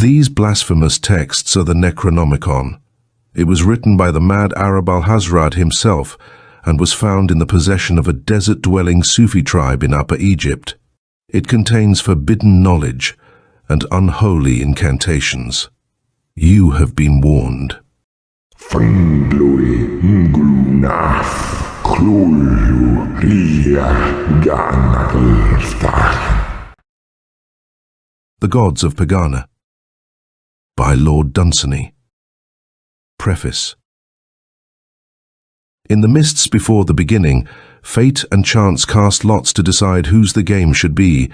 These blasphemous texts are the Necronomicon. It was written by the mad Arab al-Hazrad himself and was found in the possession of a desert-dwelling Sufi tribe in Upper Egypt. It contains forbidden knowledge and unholy incantations. You have been warned. The Gods of Pegāna by Lord Dunsany. Preface. In the mists before the beginning, fate and chance cast lots to decide whose the game should be,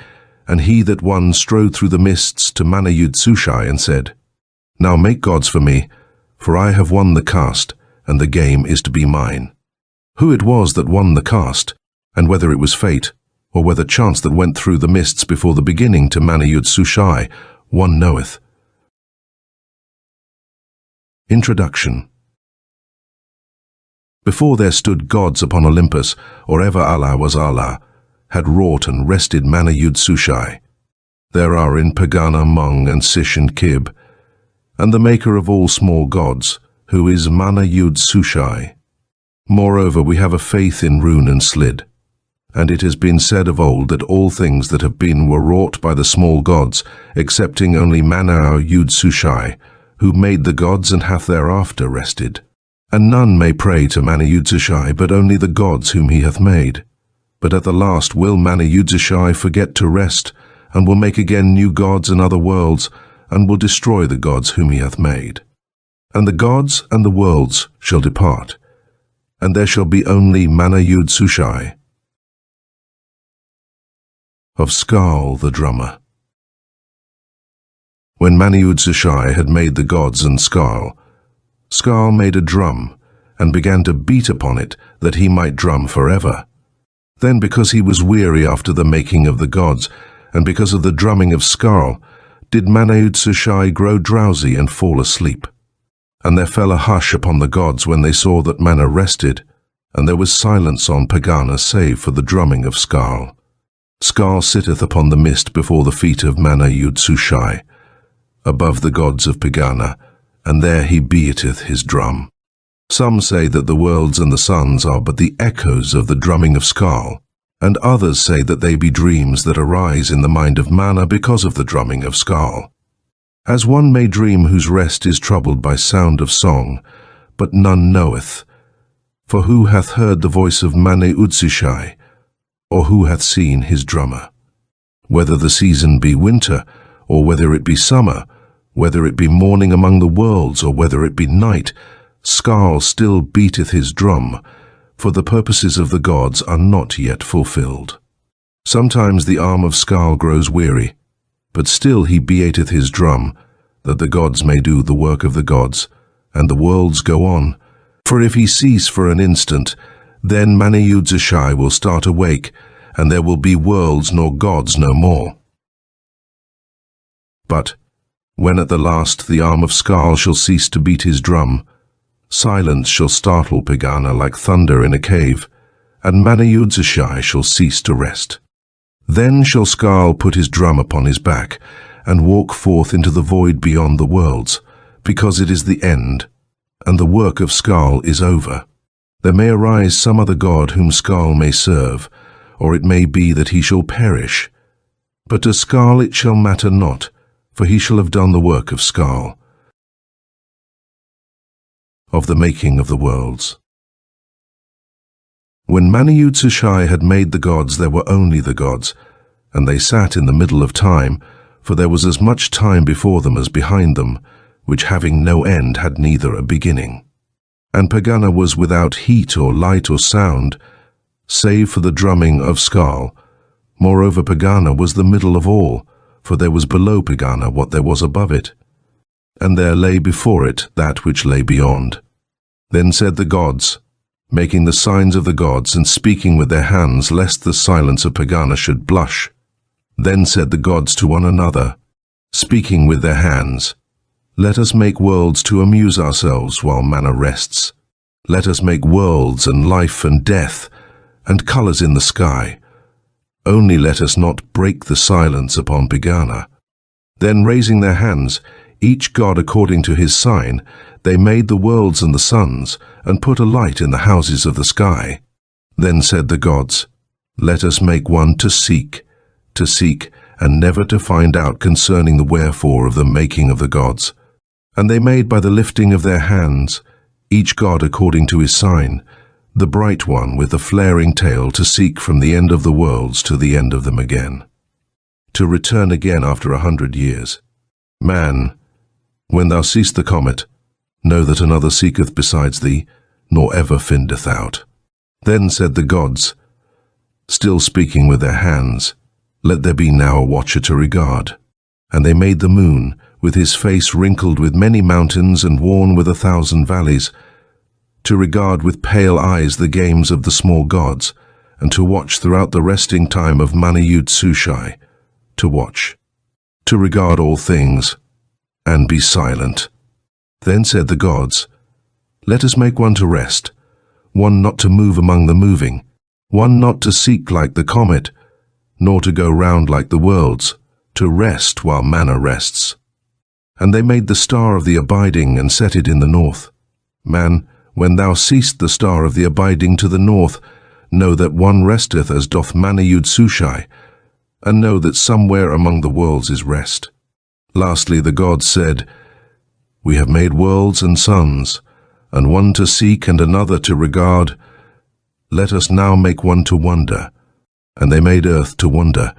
and he that won strode through the mists to Mana-Yud-Sushai and said, "Now make gods for me, for I have won the cast, and the game is to be mine." Who it was that won the cast, and whether it was fate, or whether chance that went through the mists before the beginning to Mana-Yud-Sushai, one knoweth. Introduction. Before there stood gods upon Olympus, or ever Allah was Allah, had wrought and rested Mana-Yud-Sushai. There are in Pegana Mung and Sish and Kib, and the maker of all small gods, who is Mana-Yud-Sushai. Moreover, we have a faith in Roon and Slid, and it has been said of old that all things that have been were wrought by the small gods, excepting only Mana-Yud-Sushai, who made the gods and hath thereafter rested. And none may pray to Mana-Yud-Sushai, but only the gods whom he hath made. But at the last will Mana-Yud-Sushai forget to rest, and will make again new gods and other worlds, and will destroy the gods whom he hath made. And the gods and the worlds shall depart, and there shall be only Mana-Yud-Sushai. Of Skarl the Drummer. When Mana-Yud-Sushai had made the gods and Skarl, Skarl made a drum, and began to beat upon it, that he might drum forever. Then, because he was weary after the making of the gods, and because of the drumming of Skarl, did Mana-Yud-Sushai grow drowsy and fall asleep. And there fell a hush upon the gods when they saw that Mana rested, and there was silence on Pegāna save for the drumming of Skarl. Skarl sitteth upon the mist before the feet of Mana-Yud-Sushai, above the gods of Pegāna, and there he beateth his drum. Some say that the worlds and the suns are but the echoes of the drumming of Skarl, and others say that they be dreams that arise in the mind of Mana because of the drumming of Skarl. As one may dream whose rest is troubled by sound of song, but none knoweth. For who hath heard the voice of Mana-Yud-Sushai, or who hath seen his drummer? Whether the season be winter, or whether it be summer, whether it be morning among the worlds, or whether it be night, Skarl still beateth his drum, for the purposes of the gods are not yet fulfilled. Sometimes the arm of Skarl grows weary, but still he beateth his drum, that the gods may do the work of the gods, and the worlds go on. For if he cease for an instant, then Mana-Yud-Sushai will start awake, and there will be worlds nor gods no more. But when at the last the arm of Skarl shall cease to beat his drum, silence shall startle Pegāna like thunder in a cave, and Mana-Yud-Sushai shall cease to rest. Then shall Skarl put his drum upon his back, and walk forth into the void beyond the worlds, because it is the end, and the work of Skarl is over. There may arise some other god whom Skarl may serve, or it may be that he shall perish. But to Skarl it shall matter not, for he shall have done the work of Skarl. Of the making of the worlds. When Mana-Yud-Sushai had made the gods, there were only the gods, and they sat in the middle of time, for there was as much time before them as behind them, which having no end had neither a beginning. And Pegāna was without heat or light or sound, save for the drumming of Skarl. Moreover, Pegāna was the middle of all, for there was below Pegāna what there was above it, and there lay before it that which lay beyond. Then said the gods, making the signs of the gods and speaking with their hands, lest the silence of Pegāna should blush. Then said the gods to one another, speaking with their hands, Let us make worlds to amuse ourselves while Mana rests. Let us make worlds and life and death, and colours in the sky. Only let us not break the silence upon Pegāna. Then raising their hands, each god according to his sign, they made the worlds and the suns, and put a light in the houses of the sky. Then said the gods, "Let us make one to seek, and never to find out concerning the wherefore of the making of the gods." And they made by the lifting of their hands, each god according to his sign, the bright one with the flaring tail to seek from the end of the worlds to the end of them again, to return again after 100 years. Man, when thou seest the comet, know that another seeketh besides thee, nor ever findeth out. Then said the gods, still speaking with their hands, "Let there be now a watcher to regard." And they made the moon, with his face wrinkled with many mountains and worn with 1,000 valleys, to regard with pale eyes the games of the small gods, and to watch throughout the resting time of Mana-Yud-Sushai, to watch, to regard all things, and be silent. Then said the gods, "Let us make one to rest, one not to move among the moving, one not to seek like the comet, nor to go round like the worlds, to rest while Mana rests." And they made the star of the abiding and set it in the north. Man, when thou seest the star of the abiding to the north, know that one resteth as doth Mana-Yud-Sushai, and know that somewhere among the worlds is rest. Lastly the gods said, "We have made worlds and suns, and one to seek and another to regard. Let us now make one to wonder." And they made earth to wonder,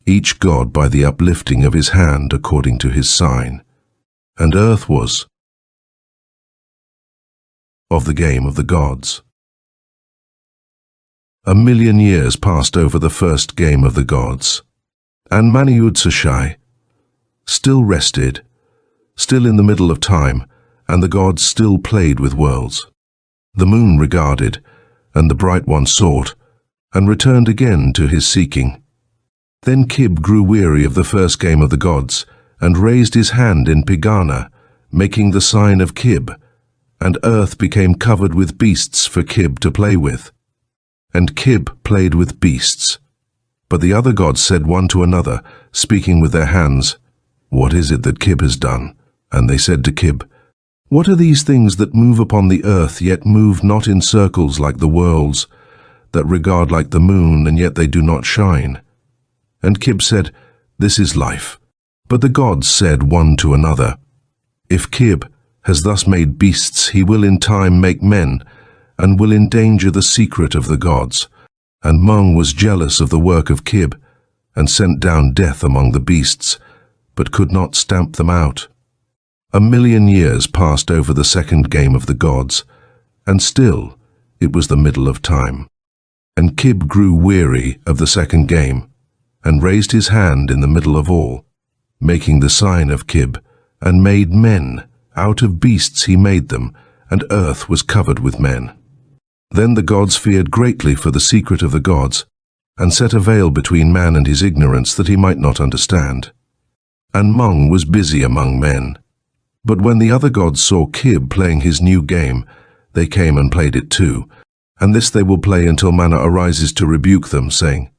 each god by the uplifting of his hand according to his sign. And earth was of the game of the gods. 1,000,000 years passed over the first game of the gods, and Mana-Yud-Sushai still rested, still in the middle of time, and the gods still played with worlds. The moon regarded, and the bright one sought, and returned again to his seeking. Then Kib grew weary of the first game of the gods, and raised his hand in Pegana, making the sign of Kib, and earth became covered with beasts for Kib to play with. And Kib played with beasts. But the other gods said one to another, speaking with their hands, "What is it that Kib has done?" And they said to Kib, "What are these things that move upon the earth, yet move not in circles like the worlds, that regard like the moon, and yet they do not shine?" And Kib said, "This is life." But the gods said one to another, "If Kib has thus made beasts, he will in time make men, and will endanger the secret of the gods." And Mung was jealous of the work of Kib, and sent down death among the beasts, but could not stamp them out. 1,000,000 years passed over the second game of the gods, and still it was the middle of time. And Kib grew weary of the second game, and raised his hand in the middle of all, making the sign of Kib, and made men. Out of beasts he made them, and earth was covered with men. Then the gods feared greatly for the secret of the gods, and set a veil between man and his ignorance, that he might not understand. And Mung was busy among men. But when the other gods saw Kib playing his new game, they came and played it too, and this they will play until Mana arises to rebuke them, saying,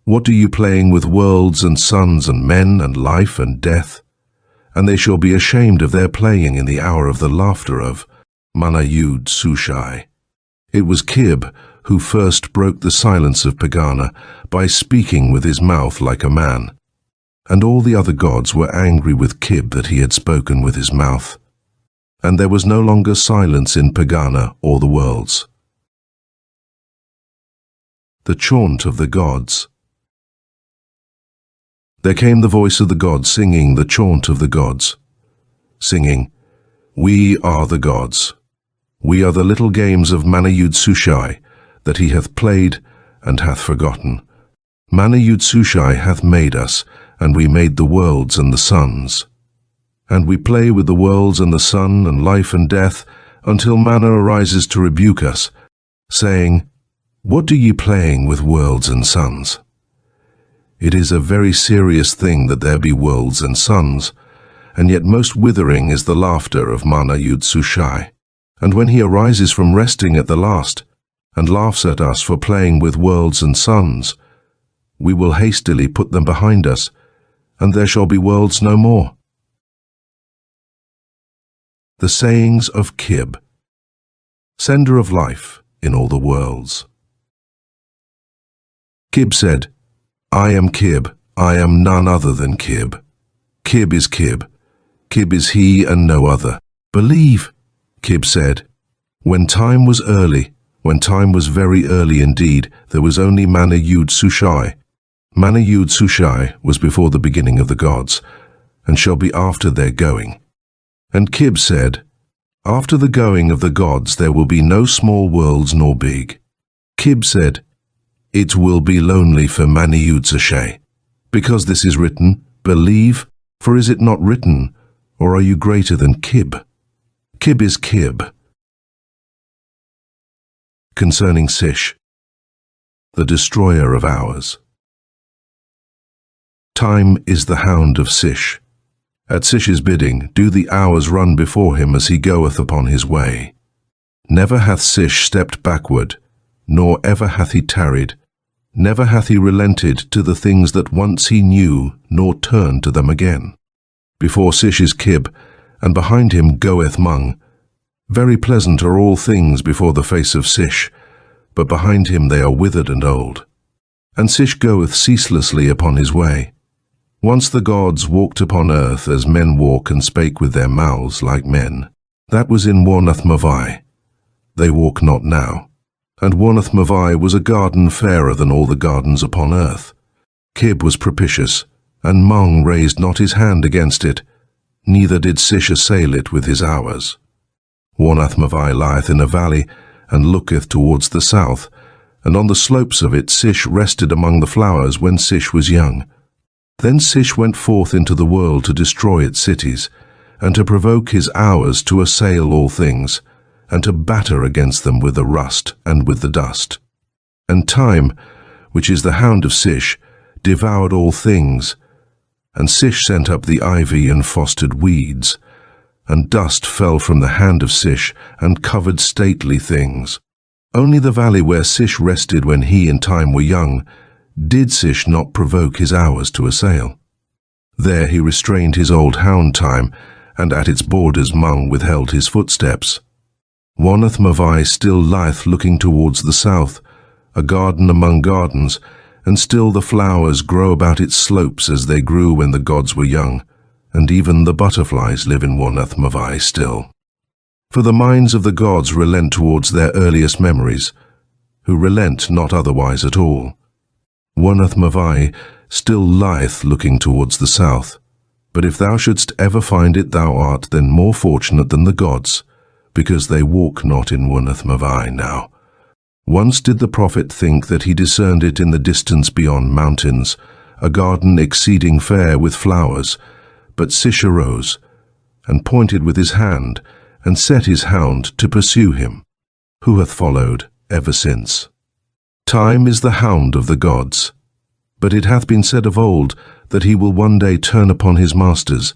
"What are you playing with worlds and suns and men and life and death?" And they shall be ashamed of their playing in the hour of the laughter of Mana-Yud-Sushai. It was Kib who first broke the silence of Pegana by speaking with his mouth like a man. And all the other gods were angry with Kib that he had spoken with his mouth. And there was no longer silence in Pegana or the worlds. The Chaunt of the Gods. There came the voice of the gods singing the chaunt of the gods, singing, "We are the gods. We are the little games of Mana-Yud-Sushai that he hath played and hath forgotten. Mana-Yud-Sushai hath made us, and we made the worlds and the suns. And we play with the worlds and the sun and life and death until Mana arises to rebuke us, saying, What do ye playing with worlds and suns? It is a very serious thing that there be worlds and suns, and yet most withering is the laughter of Mana-Yud-Sushai. And when he arises from resting at the last, and laughs at us for playing with worlds and suns, we will hastily put them behind us, and there shall be worlds no more. The sayings of Kib, Sender of Life in all the worlds. Kib said, I am Kib, I am none other than Kib. Kib is Kib. Kib is he and no other. Believe, Kib said. When time was early, when time was very early indeed, there was only Mana Yud Sushai. Mana Yud Sushai was before the beginning of the gods, and shall be after their going. And Kib said, after the going of the gods there will be no small worlds nor big. Kib said, it will be lonely for Mana Yud Sushai. Because this is written, believe, for is it not written, or are you greater than Kib? Kib is Kib. Concerning Sish, the destroyer of hours. Time is the hound of Sish. At Sish's bidding do the hours run before him as he goeth upon his way. Never hath Sish stepped backward, nor ever hath he tarried. Never hath he relented to the things that once he knew, nor turned to them again. Before Sish is Kib, and behind him goeth Mung. Very pleasant are all things before the face of Sish, but behind him they are withered and old. And Sish goeth ceaselessly upon his way. Once the gods walked upon earth as men walk and spake with their mouths like men. That was in Yoharneth-Lahai. They walk not now. And Yoharneth-Lahai was a garden fairer than all the gardens upon earth. Kib was propitious, and Mung raised not his hand against it, neither did Sish assail it with his hours. Yoharneth-Lahai lieth in a valley, and looketh towards the south, and on the slopes of it Sish rested among the flowers when Sish was young. Then Sish went forth into the world to destroy its cities, and to provoke his hours to assail all things, and to batter against them with the rust and with the dust. And time, which is the hound of Sish, devoured all things, and Sish sent up the ivy and fostered weeds, and dust fell from the hand of Sish and covered stately things. Only the valley where Sish rested when he and Time were young, did Sish not provoke his hours to assail. There he restrained his old hound Time, and at its borders Mung withheld his footsteps. Yoharneth-Lahai still lieth looking towards the south, a garden among gardens, and still the flowers grow about its slopes as they grew when the gods were young, and even the butterflies live in Yoharneth-Lahai still. For the minds of the gods relent towards their earliest memories, who relent not otherwise at all. Yoharneth-Lahai still lieth looking towards the south, but if thou shouldst ever find it, thou art then more fortunate than the gods, because they walk not in Yoharneth-Lahai now. Once did the prophet think that he discerned it in the distance beyond mountains, a garden exceeding fair with flowers, but Sish arose, and pointed with his hand, and set his hound to pursue him, who hath followed ever since. Time is the hound of the gods, but it hath been said of old that he will one day turn upon his masters,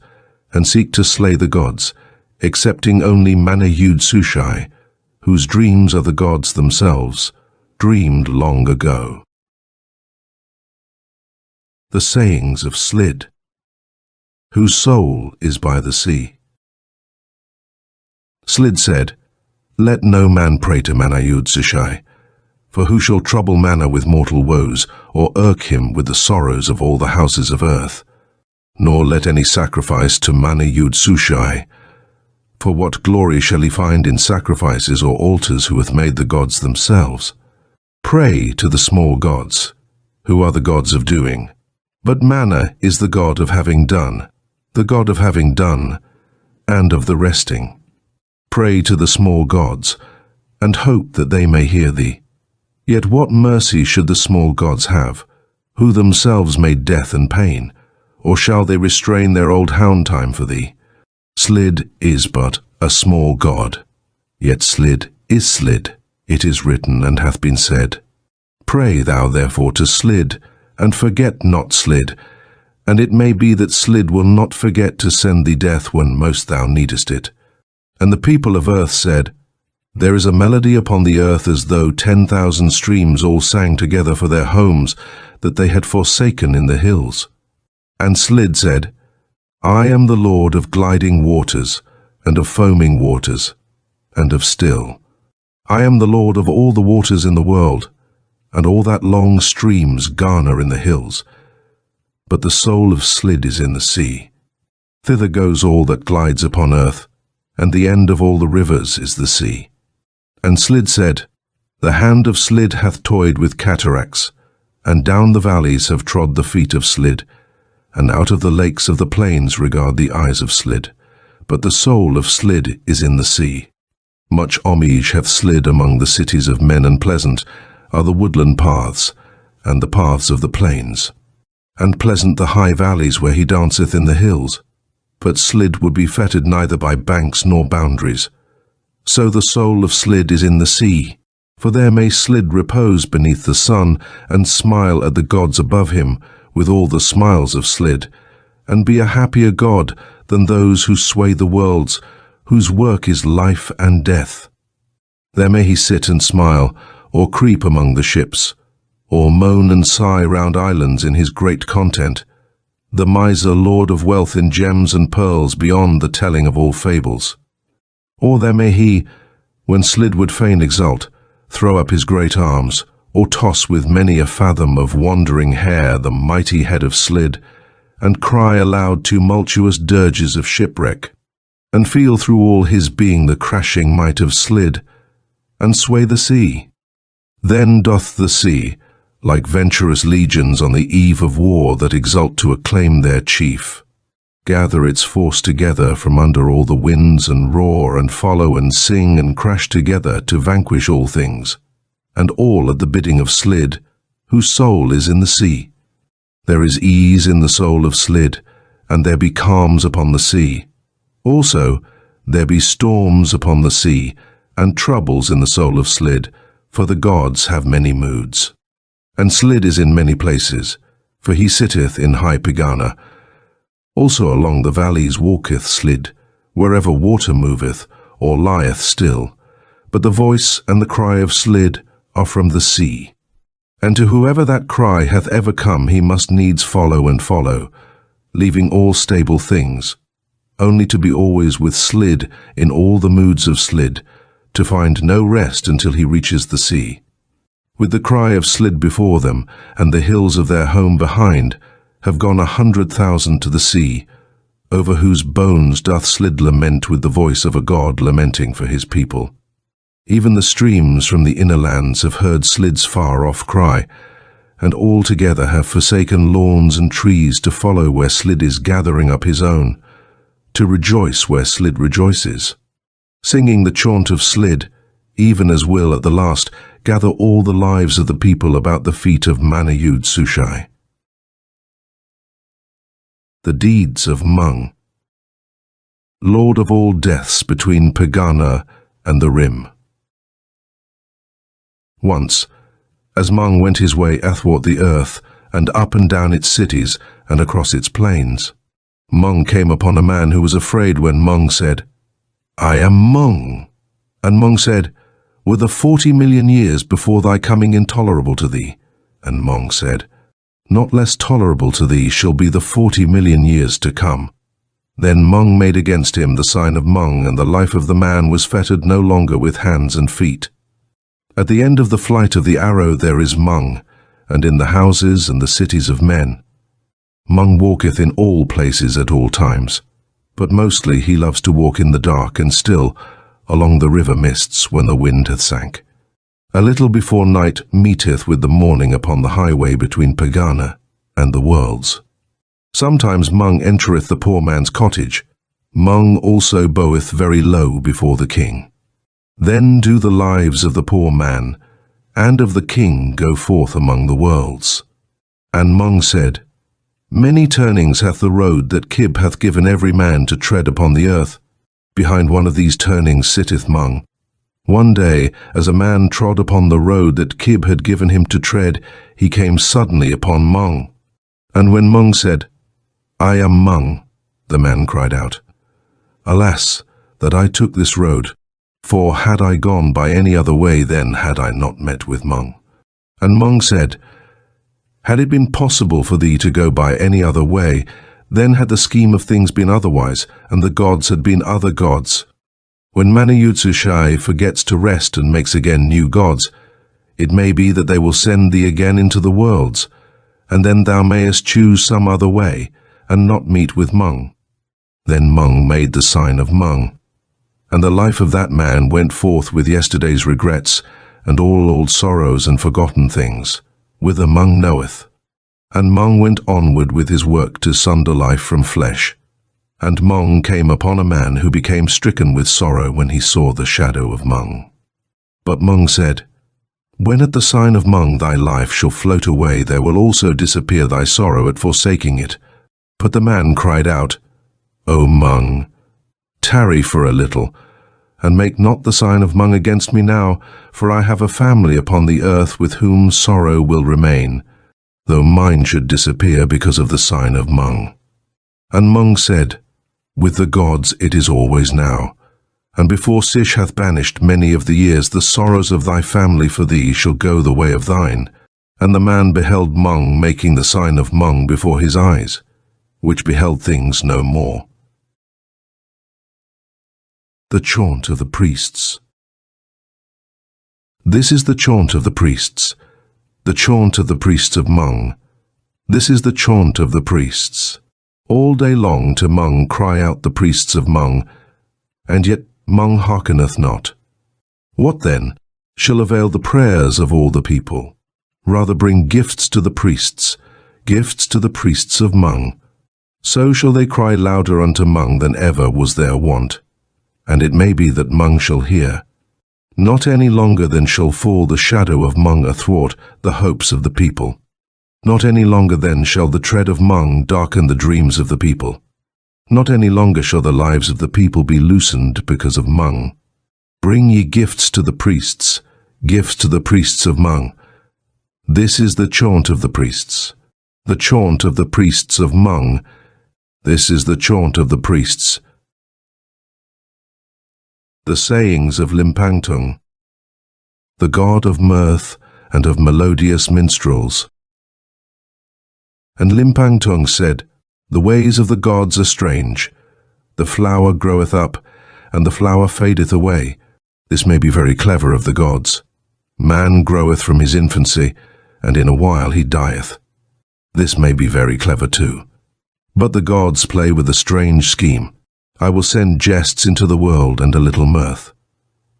and seek to slay the gods, excepting only Mana Yud Sushai, whose dreams are the gods themselves, dreamed long ago. The sayings of Slid, whose soul is by the sea. Slid said, let no man pray to Mana Yud Sushai, for who shall trouble Mana with mortal woes, or irk him with the sorrows of all the houses of earth? Nor let any sacrifice to Mana Yud Sushai, for what glory shall he find in sacrifices or altars who hath made the gods themselves? Pray to the small gods, who are the gods of doing. But Mana is the god of having done, the god of having done, and of the resting. Pray to the small gods, and hope that they may hear thee. Yet what mercy should the small gods have, who themselves made death and pain? Or shall they restrain their old hound Time for thee? Slid is but a small god, yet Slid is Slid, it is written and hath been said. Pray thou therefore to Slid, and forget not Slid, and it may be that Slid will not forget to send thee death when most thou needest it. And the people of earth said, there is a melody upon the earth as though 10,000 streams all sang together for their homes that they had forsaken in the hills. And Slid said, I am the Lord of gliding waters, and of foaming waters, and of still. I am the Lord of all the waters in the world, and all that long streams garner in the hills. But the soul of Slid is in the sea. Thither goes all that glides upon earth, and the end of all the rivers is the sea. And Slid said, The hand of Slid hath toyed with cataracts, and down the valleys have trod the feet of Slid, and out of the lakes of the plains regard the eyes of Slid. But the soul of Slid is in the sea. Much homage hath Slid among the cities of men, and pleasant are the woodland paths, and the paths of the plains. And pleasant the high valleys where he danceth in the hills. But Slid would be fettered neither by banks nor boundaries. So the soul of Slid is in the sea, for there may Slid repose beneath the sun, and smile at the gods above him with all the smiles of Slid, and be a happier god than those who sway the worlds, whose work is life and death. There may he sit and smile, or creep among the ships, or moan and sigh round islands in his great content, the miser lord of wealth in gems and pearls beyond the telling of all fables. Or there may he, when Slid would fain exult, throw up his great arms, or toss with many a fathom of wandering hair the mighty head of Slid, and cry aloud tumultuous dirges of shipwreck, and feel through all his being the crashing might of Slid, and sway the sea. Then doth the sea, like venturous legions on the eve of war that exult to acclaim their chief, gather its force together from under all the winds, and roar and follow and sing and crash together to vanquish all things, and all at the bidding of Slid, whose soul is in the sea. There is ease in the soul of Slid, and there be calms upon the sea. Also there be storms upon the sea, and troubles in the soul of Slid, for the gods have many moods. And Slid is in many places, for he sitteth in high Pegana. Also along the valleys walketh Slid, wherever water moveth, or lieth still. But the voice and the cry of Slid are from the sea. And to whoever that cry hath ever come he must needs follow and follow, leaving all stable things, only to be always with Slid in all the moods of Slid, to find no rest until he reaches the sea. With the cry of Slid before them, and the hills of their home behind, have gone 100,000 to the sea, over whose bones doth Slid lament with the voice of a god lamenting for his people. Even the streams from the inner lands have heard Slid's far-off cry, and all together have forsaken lawns and trees to follow where Slid is gathering up his own, to rejoice where Slid rejoices. Singing the chaunt of Slid, even as will at the last gather all the lives of the people about the feet of Manayud-Sushai. The deeds of Mung. Lord of all deaths between Pegana and the Rim. Once, as Mung went his way athwart the earth, and up and down its cities, and across its plains, Mung came upon a man who was afraid when Mung said, I am Mung. And Mung said, Were the 40 million years before thy coming intolerable to thee? And Mung said, Not less tolerable to thee shall be the 40 million years to come. Then Mung made against him the sign of Mung, and the life of the man was fettered no longer with hands and feet. At the end of the flight of the arrow there is Mung, and in the houses and the cities of men. Mung walketh in all places at all times, but mostly he loves to walk in the dark and still, along the river mists when the wind hath sank. A little before night meeteth with the morning upon the highway between Pegana and the worlds. Sometimes Mung entereth the poor man's cottage. Mung also boweth very low before the king. Then do the lives of the poor man and of the king go forth among the worlds. And Mung said, Many turnings hath the road that Kib hath given every man to tread upon the earth. Behind one of these turnings sitteth Mung. One day, as a man trod upon the road that Kib had given him to tread, he came suddenly upon Mung. And when Mung said, I am Mung, the man cried out, Alas, that I took this road, for had I gone by any other way, then had I not met with Mung. And Mung said, Had it been possible for thee to go by any other way, then had the scheme of things been otherwise, and the gods had been other gods. When Mana-Yotsushai forgets to rest and makes again new gods, it may be that they will send thee again into the worlds, and then thou mayest choose some other way, and not meet with Mung. Then Mung made the sign of Mung, and the life of that man went forth with yesterday's regrets, and all old sorrows and forgotten things, whither Mung knoweth. And Mung went onward with his work to sunder life from flesh. And Mung came upon a man who became stricken with sorrow when he saw the shadow of Mung. But Mung said, When at the sign of Mung thy life shall float away, there will also disappear thy sorrow at forsaking it. But the man cried out, O Mung, tarry for a little, and make not the sign of Mung against me now, for I have a family upon the earth with whom sorrow will remain, though mine should disappear because of the sign of Mung. And Mung said, With the gods it is always now, and before Sish hath banished many of the years, the sorrows of thy family for thee shall go the way of thine. And the man beheld Mung making the sign of Mung before his eyes, which beheld things no more. The Chaunt of the Priests. This is the chaunt of the priests, the chaunt of the priests of Mung. This is the chaunt of the priests. All day long to Mung cry out the priests of Mung, and yet Mung hearkeneth not. What then shall avail the prayers of all the people? Rather bring gifts to the priests of Mung. So shall they cry louder unto Mung than ever was their wont. And it may be that Mung shall hear. Not any longer then shall fall the shadow of Mung athwart the hopes of the people. Not any longer then shall the tread of Mung darken the dreams of the people. Not any longer shall the lives of the people be loosened because of Mung. Bring ye gifts to the priests of Mung. This is the chaunt of the priests, the chaunt of the priests of Mung. This is the chaunt of the priests. The sayings of Limpang-Tung, the god of mirth and of melodious minstrels. And Limpang-Tung said, The ways of the gods are strange. The flower groweth up, and the flower fadeth away. This may be very clever of the gods. Man groweth from his infancy, and in a while he dieth. This may be very clever too. But the gods play with a strange scheme. I will send jests into the world and a little mirth.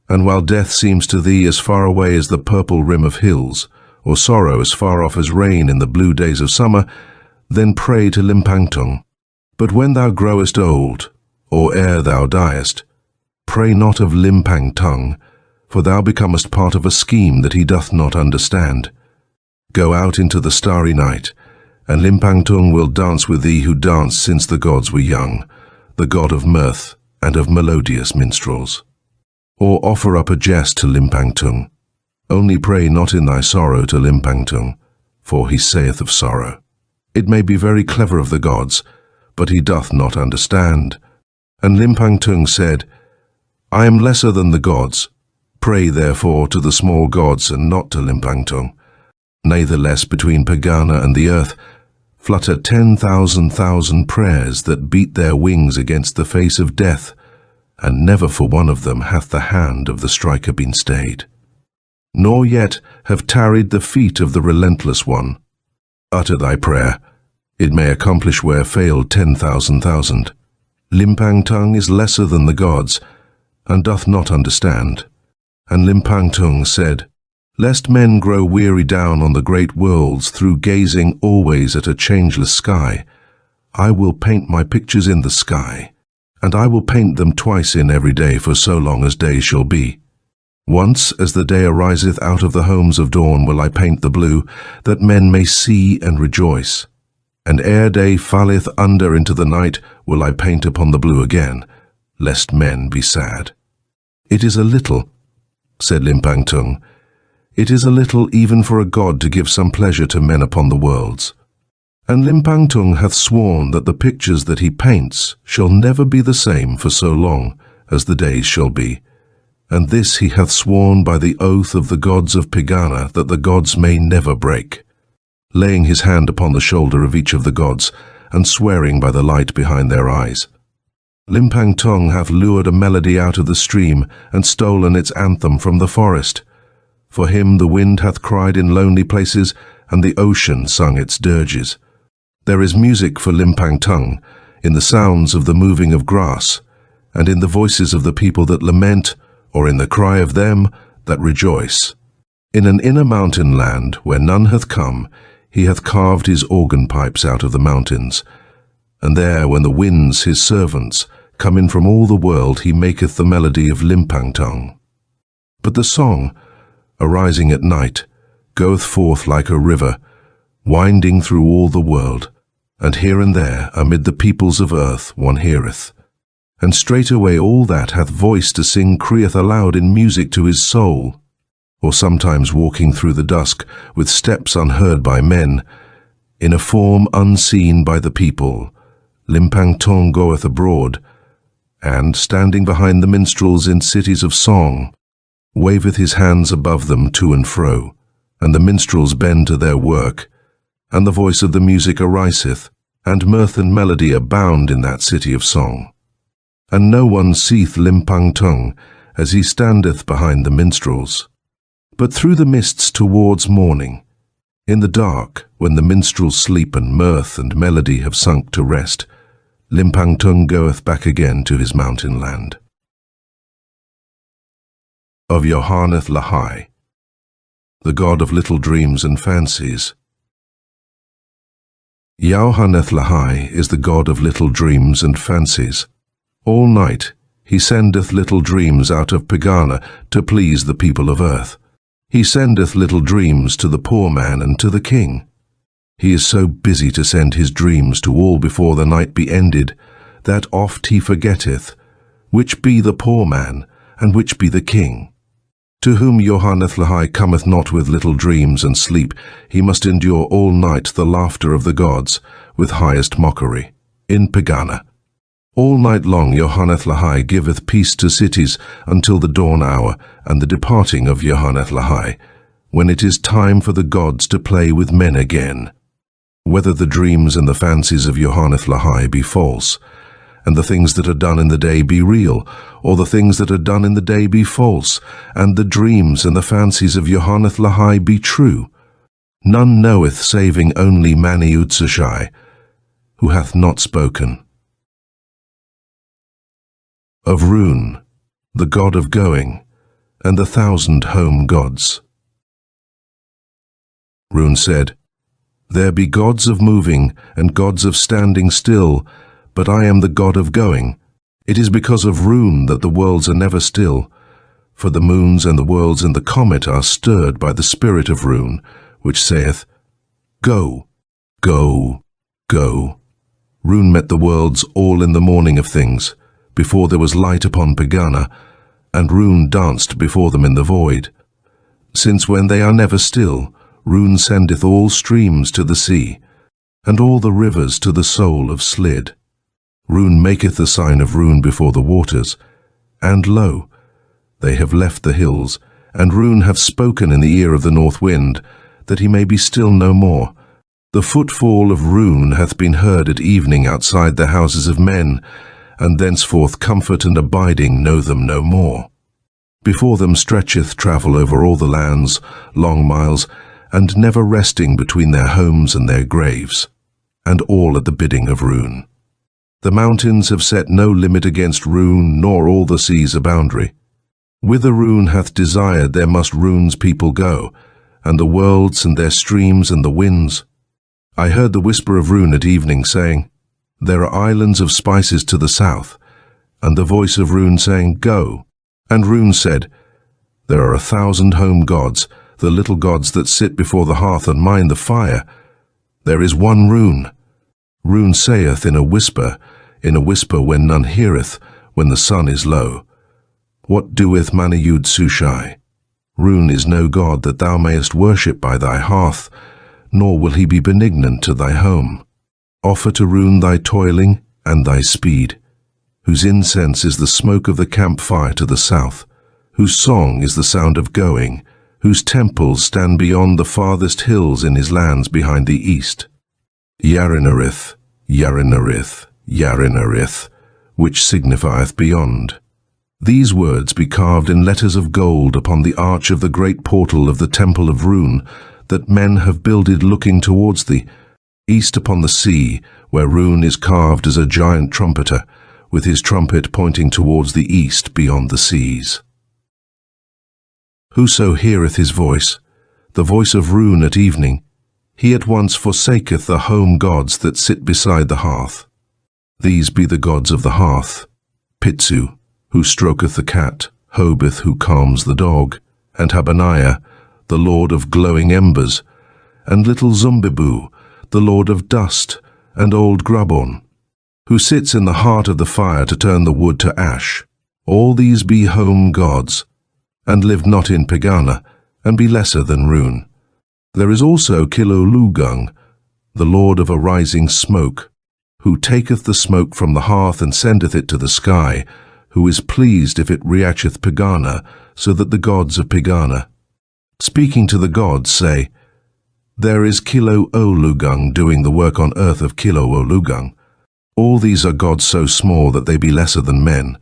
And while death seems to thee as far away as the purple rim of hills, or sorrow as far off as rain in the blue days of summer, then pray to Limpang-Tung. But when thou growest old, or ere thou diest, pray not of Limpang-Tung, for thou becomest part of a scheme that he doth not understand. Go out into the starry night, and Limpang-Tung will dance with thee who danced since the gods were young, the god of mirth and of melodious minstrels. Or offer up a jest to Limpang-Tung. Only pray not in thy sorrow to Limpang-Tung, for he saith of sorrow. It may be very clever of the gods, but he doth not understand. And Limpang-Tung said, I am lesser than the gods. Pray therefore to the small gods and not to Limpang-Tung. Natheless between Pegana and the earth flutter 10,000 prayers that beat their wings against the face of death, and never for one of them hath the hand of the striker been stayed. Nor yet have tarried the feet of the relentless one. Utter thy prayer, it may accomplish where failed 10,000. Limpang-Tung is lesser than the gods, and doth not understand. And Limpang-Tung said, Lest men grow weary down on the great worlds through gazing always at a changeless sky, I will paint my pictures in the sky, and I will paint them twice in every day for so long as days shall be. Once as the day ariseth out of the homes of dawn will I paint the blue, that men may see and rejoice. And ere day falleth under into the night will I paint upon the blue again, lest men be sad. It is a little, said Limpang-Tung, it is a little even for a god to give some pleasure to men upon the worlds. And Limpang-Tung hath sworn that the pictures that he paints shall never be the same for so long as the days shall be. And this he hath sworn by the oath of the gods of Pegāna, that the gods may never break. laying his hand upon the shoulder of each of the gods, and swearing by the light behind their eyes. Limpang-Tung hath lured a melody out of the stream, and stolen its anthem from the forest. For him the wind hath cried in lonely places, and the ocean sung its dirges. There is music for Limpang-Tung, in the sounds of the moving of grass, and in the voices of the people that lament, or in the cry of them that rejoice. In an inner mountain land, where none hath come, he hath carved his organ pipes out of the mountains. And there, when the winds, his servants, come in from all the world, he maketh the melody of Limpang-Tung. But the song, arising at night, goeth forth like a river, winding through all the world, and here and there, amid the peoples of earth, one heareth. And straightway all that hath voice to sing crieth aloud in music to his soul, or sometimes walking through the dusk with steps unheard by men, in a form unseen by the people, Limpang-Tung goeth abroad, and, standing behind the minstrels in cities of song, waveth his hands above them to and fro, and the minstrels bend to their work, and the voice of the music ariseth, and mirth and melody abound in that city of song. And no one seeth Limpang-Tung, as he standeth behind the minstrels. But through the mists towards morning, in the dark, when the minstrels sleep and mirth and melody have sunk to rest, Limpang-Tung goeth back again to his mountain land. Of Yoharneth-Lahai, the god of little dreams and fancies. Yoharneth-Lahai is the god of little dreams and fancies. All night he sendeth little dreams out of Pegana to please the people of earth. He sendeth little dreams to the poor man and to the king. He is so busy to send his dreams to all before the night be ended, that oft he forgetteth, which be the poor man, and which be the king. To whom Yoharneth-Lahai cometh not with little dreams and sleep, he must endure all night the laughter of the gods, with highest mockery, in Pegana. All night long Yoharneth-Lahai giveth peace to cities until the dawn hour and the departing of Yoharneth-Lahai, when it is time for the gods to play with men again. Whether the dreams and the fancies of Yoharneth-Lahai be false, and the things that are done in the day be real, or the things that are done in the day be false, and the dreams and the fancies of Yoharneth-Lahai be true, none knoweth saving only Mani-Udsushai, who hath not spoken. Of Roon, the god of going, and the 1,000 home gods. Roon said, There be gods of moving and gods of standing still, but I am the god of going. It is because of Roon that the worlds are never still, for the moons and the worlds in the comet are stirred by the spirit of Roon, which saith, Go, go, go. Roon met the worlds all in the morning of things, before there was light upon Pegana, and Roon danced before them in the void. Since when they are never still, Roon sendeth all streams to the sea, and all the rivers to the soul of Slid. Roon maketh the sign of Roon before the waters, and lo, they have left the hills, and Roon hath spoken in the ear of the north wind, that he may be still no more. The footfall of Roon hath been heard at evening outside the houses of men, and thenceforth comfort and abiding know them no more. Before them stretcheth travel over all the lands, long miles, and never resting between their homes and their graves, and all at the bidding of Roon. The mountains have set no limit against Roon, nor all the seas a boundary. Whither Roon hath desired, there must Roon's people go, and the worlds and their streams and the winds. I heard the whisper of Roon at evening, saying, There are islands of spices to the south, and the voice of Roon saying, Go. And Roon said, There are 1,000 home gods, the little gods that sit before the hearth and mind the fire. There is one Roon. Roon saith in a whisper when none heareth, when the sun is low, What doeth Mani-Udsushai? Roon is no god that thou mayest worship by thy hearth, nor will he be benignant to thy home. Offer to Roon thy toiling and thy speed, whose incense is the smoke of the campfire to the south, whose song is the sound of going, whose temples stand beyond the farthest hills in his lands behind the east. Yarinarith, Yarinarith, Yarinarith, which signifieth beyond. These words be carved in letters of gold upon the arch of the great portal of the temple of Roon, that men have builded looking towards the east upon the sea, where Roon is carved as a giant trumpeter, with his trumpet pointing towards the east beyond the seas. Whoso heareth his voice, the voice of Roon at evening, he at once forsaketh the home gods that sit beside the hearth. These be the gods of the hearth: Pitsu, who stroketh the cat, Hobith, who calms the dog, and Habaniah, the lord of glowing embers, and little Zumbibu, the lord of dust, and old Grabon, who sits in the heart of the fire to turn the wood to ash. All these be home gods, and live not in Pegana, and be lesser than Roon. There is also Kilolugung, the lord of a rising smoke, who taketh the smoke from the hearth and sendeth it to the sky, who is pleased if it reacheth Pegana, so that the gods of Pegana, speaking to the gods, say, There is Kilo-Olugung doing the work on earth of Kilo-Olugung. All these are gods so small that they be lesser than men,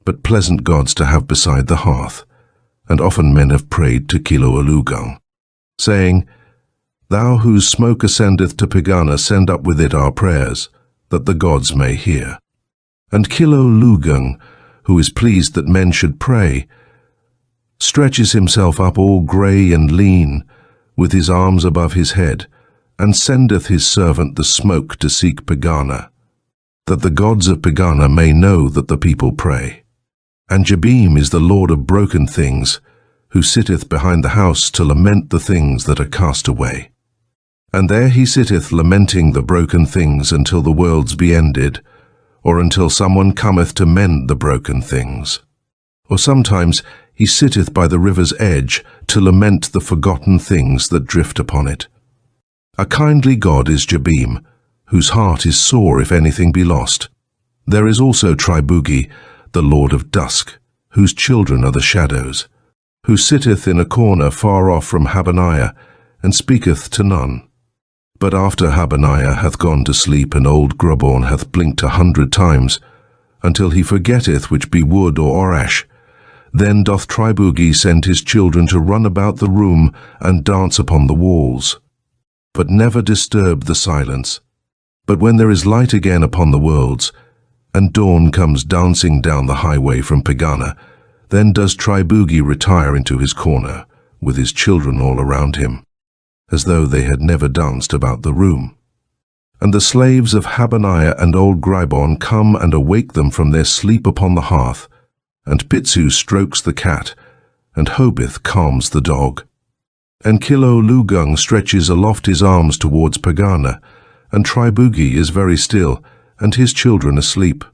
but pleasant gods to have beside the hearth, and often men have prayed to Kilo-Olugung, saying, Thou whose smoke ascendeth to Pegana, send up with it our prayers, that the gods may hear. And Kilo-Olugung, who is pleased that men should pray, stretches himself up all grey and lean, with his arms above his head, and sendeth his servant the smoke to seek Pegana, that the gods of Pegana may know that the people pray. And Jabim is the lord of broken things, who sitteth behind the house to lament the things that are cast away. And there he sitteth lamenting the broken things until the worlds be ended, or until someone cometh to mend the broken things. Or sometimes he sitteth by the river's edge to lament the forgotten things that drift upon it. A kindly god is Jabim, whose heart is sore if anything be lost. There is also Tribugi, the lord of dusk, whose children are the shadows, who sitteth in a corner far off from Habaniah, and speaketh to none. But after Habaniah hath gone to sleep, and old Grabon hath blinked 100 times, until he forgetteth which be wood or orash, then doth Tribugi send his children to run about the room and dance upon the walls, but never disturb the silence. But when there is light again upon the worlds, and dawn comes dancing down the highway from Pegana, then does Tribugi retire into his corner, with his children all around him, as though they had never danced about the room. And the slaves of Habaniah and old Gribon come and awake them from their sleep upon the hearth, and Pitsu strokes the cat, and Hobith calms the dog. And Kilo-Olugung stretches aloft his arms towards Pegana, and Tribugi is very still, and his children asleep.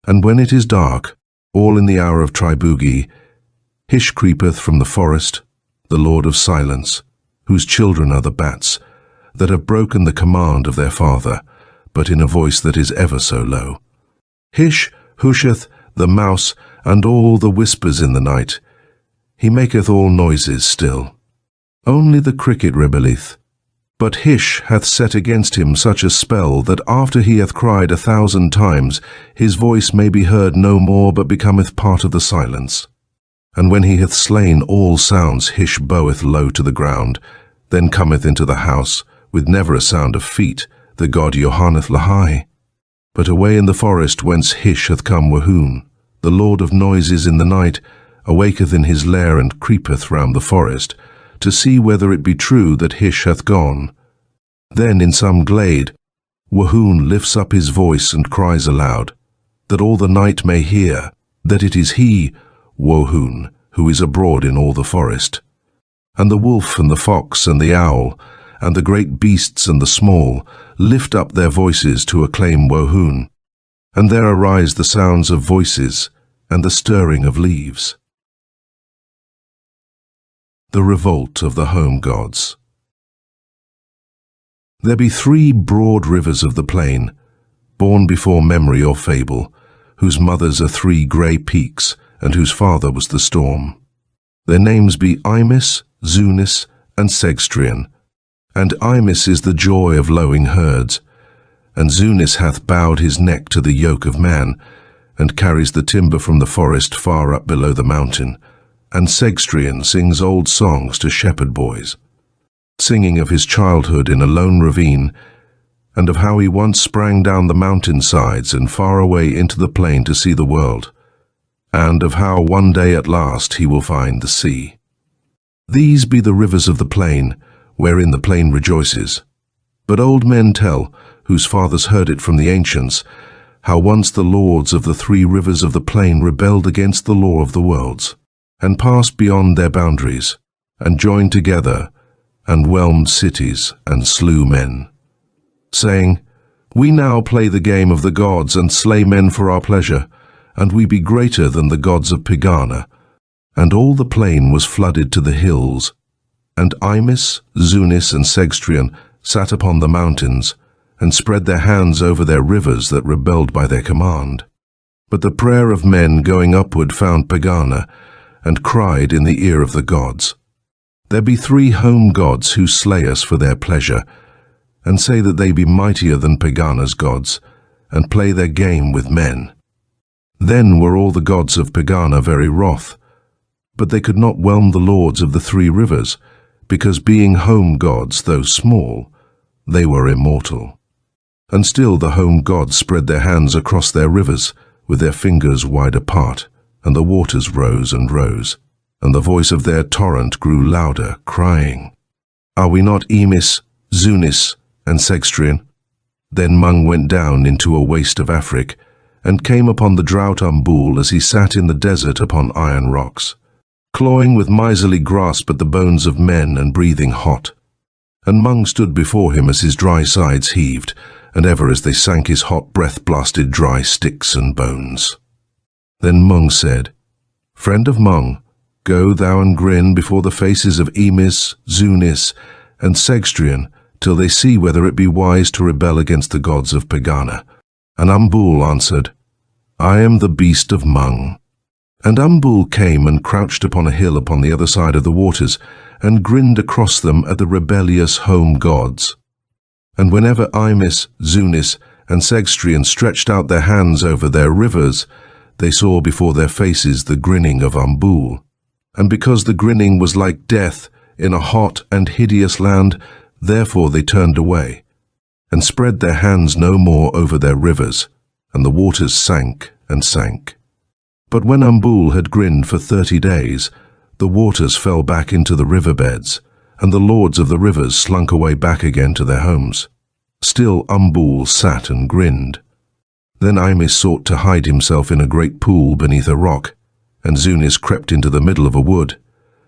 And when it is dark, all in the hour of Tribugi, Hish creepeth from the forest, the lord of silence, whose children are the bats, that have broken the command of their father, but in a voice that is ever so low. Hish husheth the mouse, and all the whispers in the night. He maketh all noises still. Only the cricket rebelleth. But Hish hath set against him such a spell, that after he hath cried 1,000 times, his voice may be heard no more, but becometh part of the silence. And when he hath slain all sounds, Hish boweth low to the ground, then cometh into the house, with never a sound of feet, the god Yoharneth-Lahai. But away in the forest whence Hish hath come Wohoon, the lord of noises in the night, awaketh in his lair and creepeth round the forest, to see whether it be true that Hish hath gone. Then in some glade, Wohoon lifts up his voice and cries aloud, that all the night may hear, that it is he, Wohoon, who is abroad in all the forest. And the wolf and the fox and the owl, and the great beasts and the small, lift up their voices to acclaim Wohoon. And there arise the sounds of voices and the stirring of leaves. The Revolt of the Home Gods. There be 3 broad rivers of the plain, born before memory or fable, whose mothers are 3 grey peaks, and whose father was the storm. Their names be Imis, Zunis, and Segstrian. And Imis is the joy of lowing herds. And Zunis hath bowed his neck to the yoke of man, and carries the timber from the forest far up below the mountain. And Segstrian sings old songs to shepherd boys, singing of his childhood in a lone ravine, and of how he once sprang down the mountain sides and far away into the plain to see the world, and of how one day at last he will find the sea. These be the rivers of the plain, wherein the plain rejoices. But old men tell, whose fathers heard it from the ancients, how once the lords of the 3 rivers of the plain rebelled against the law of the worlds, and passed beyond their boundaries, and joined together, and whelmed cities, and slew men, saying, We now play the game of the gods, and slay men for our pleasure, and we be greater than the gods of Pegāna. And all the plain was flooded to the hills, and Imis, Zunis, and Segstrian sat upon the mountains, and spread their hands over their rivers that rebelled by their command. But the prayer of men going upward found Pegāna, and cried in the ear of the gods. There be 3 home gods who slay us for their pleasure, and say that they be mightier than Pegāna's gods, and play their game with men. Then were all the gods of Pegāna very wroth, but they could not whelm the lords of the 3 rivers, because being home gods, though small, they were immortal. And still the home gods spread their hands across their rivers, with their fingers wide apart, and the waters rose and rose, and the voice of their torrent grew louder, crying, Are we not Imis, Zunis, and Segstrian? Then Mung went down into a waste of Afric, and came upon the drought Umbul as he sat in the desert upon iron rocks, clawing with miserly grasp at the bones of men and breathing hot. And Mung stood before him as his dry sides heaved, and ever as they sank his hot breath blasted dry sticks and bones. Then Mung said, Friend of Mung, go thou and grin before the faces of Imis, Zunis, and Segstrian, till they see whether it be wise to rebel against the gods of Pegāna. And Umbul answered, I am the beast of Mung. And Umbul came and crouched upon a hill upon the other side of the waters, and grinned across them at the rebellious home gods. And whenever Imis, Zunis, and Segstrian stretched out their hands over their rivers, they saw before their faces the grinning of Umbul. And because the grinning was like death in a hot and hideous land, therefore they turned away, and spread their hands no more over their rivers, and the waters sank and sank. But when Umbul had grinned for 30 days, the waters fell back into the riverbeds, and the lords of the rivers slunk away back again to their homes. Still Umbul sat and grinned. Then Imis sought to hide himself in a great pool beneath a rock, and Zunis crept into the middle of a wood,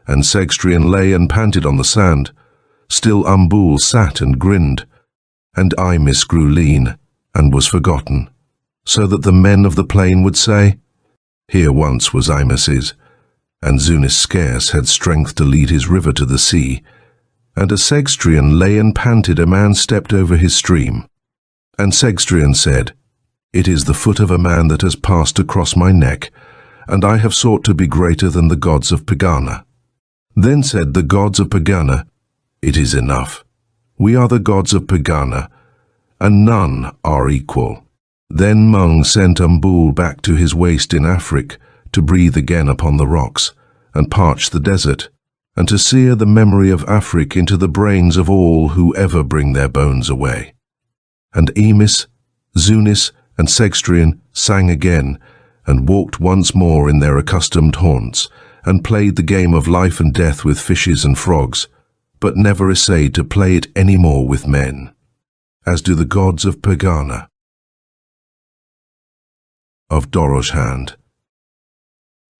and Segstrian lay and panted on the sand. Still Umbul sat and grinned, and Imis grew lean, and was forgotten, so that the men of the plain would say, Here once was Imis's, and Zunis scarce had strength to lead his river to the sea, and as Segstrian lay and panted, a man stepped over his stream. And Segstrian said, It is the foot of a man that has passed across my neck, and I have sought to be greater than the gods of Pegāna. Then said the gods of Pegāna, It is enough. We are the gods of Pegāna, and none are equal. Then Mung sent Umbul back to his waste in Afric to breathe again upon the rocks, and parch the desert, and to sear the memory of Afric into the brains of all who ever bring their bones away. And Imis, Zunis, and Segstrian sang again, and walked once more in their accustomed haunts, and played the game of life and death with fishes and frogs, but never essayed to play it any more with men, as do the gods of Pegāna. Of Dorozhand,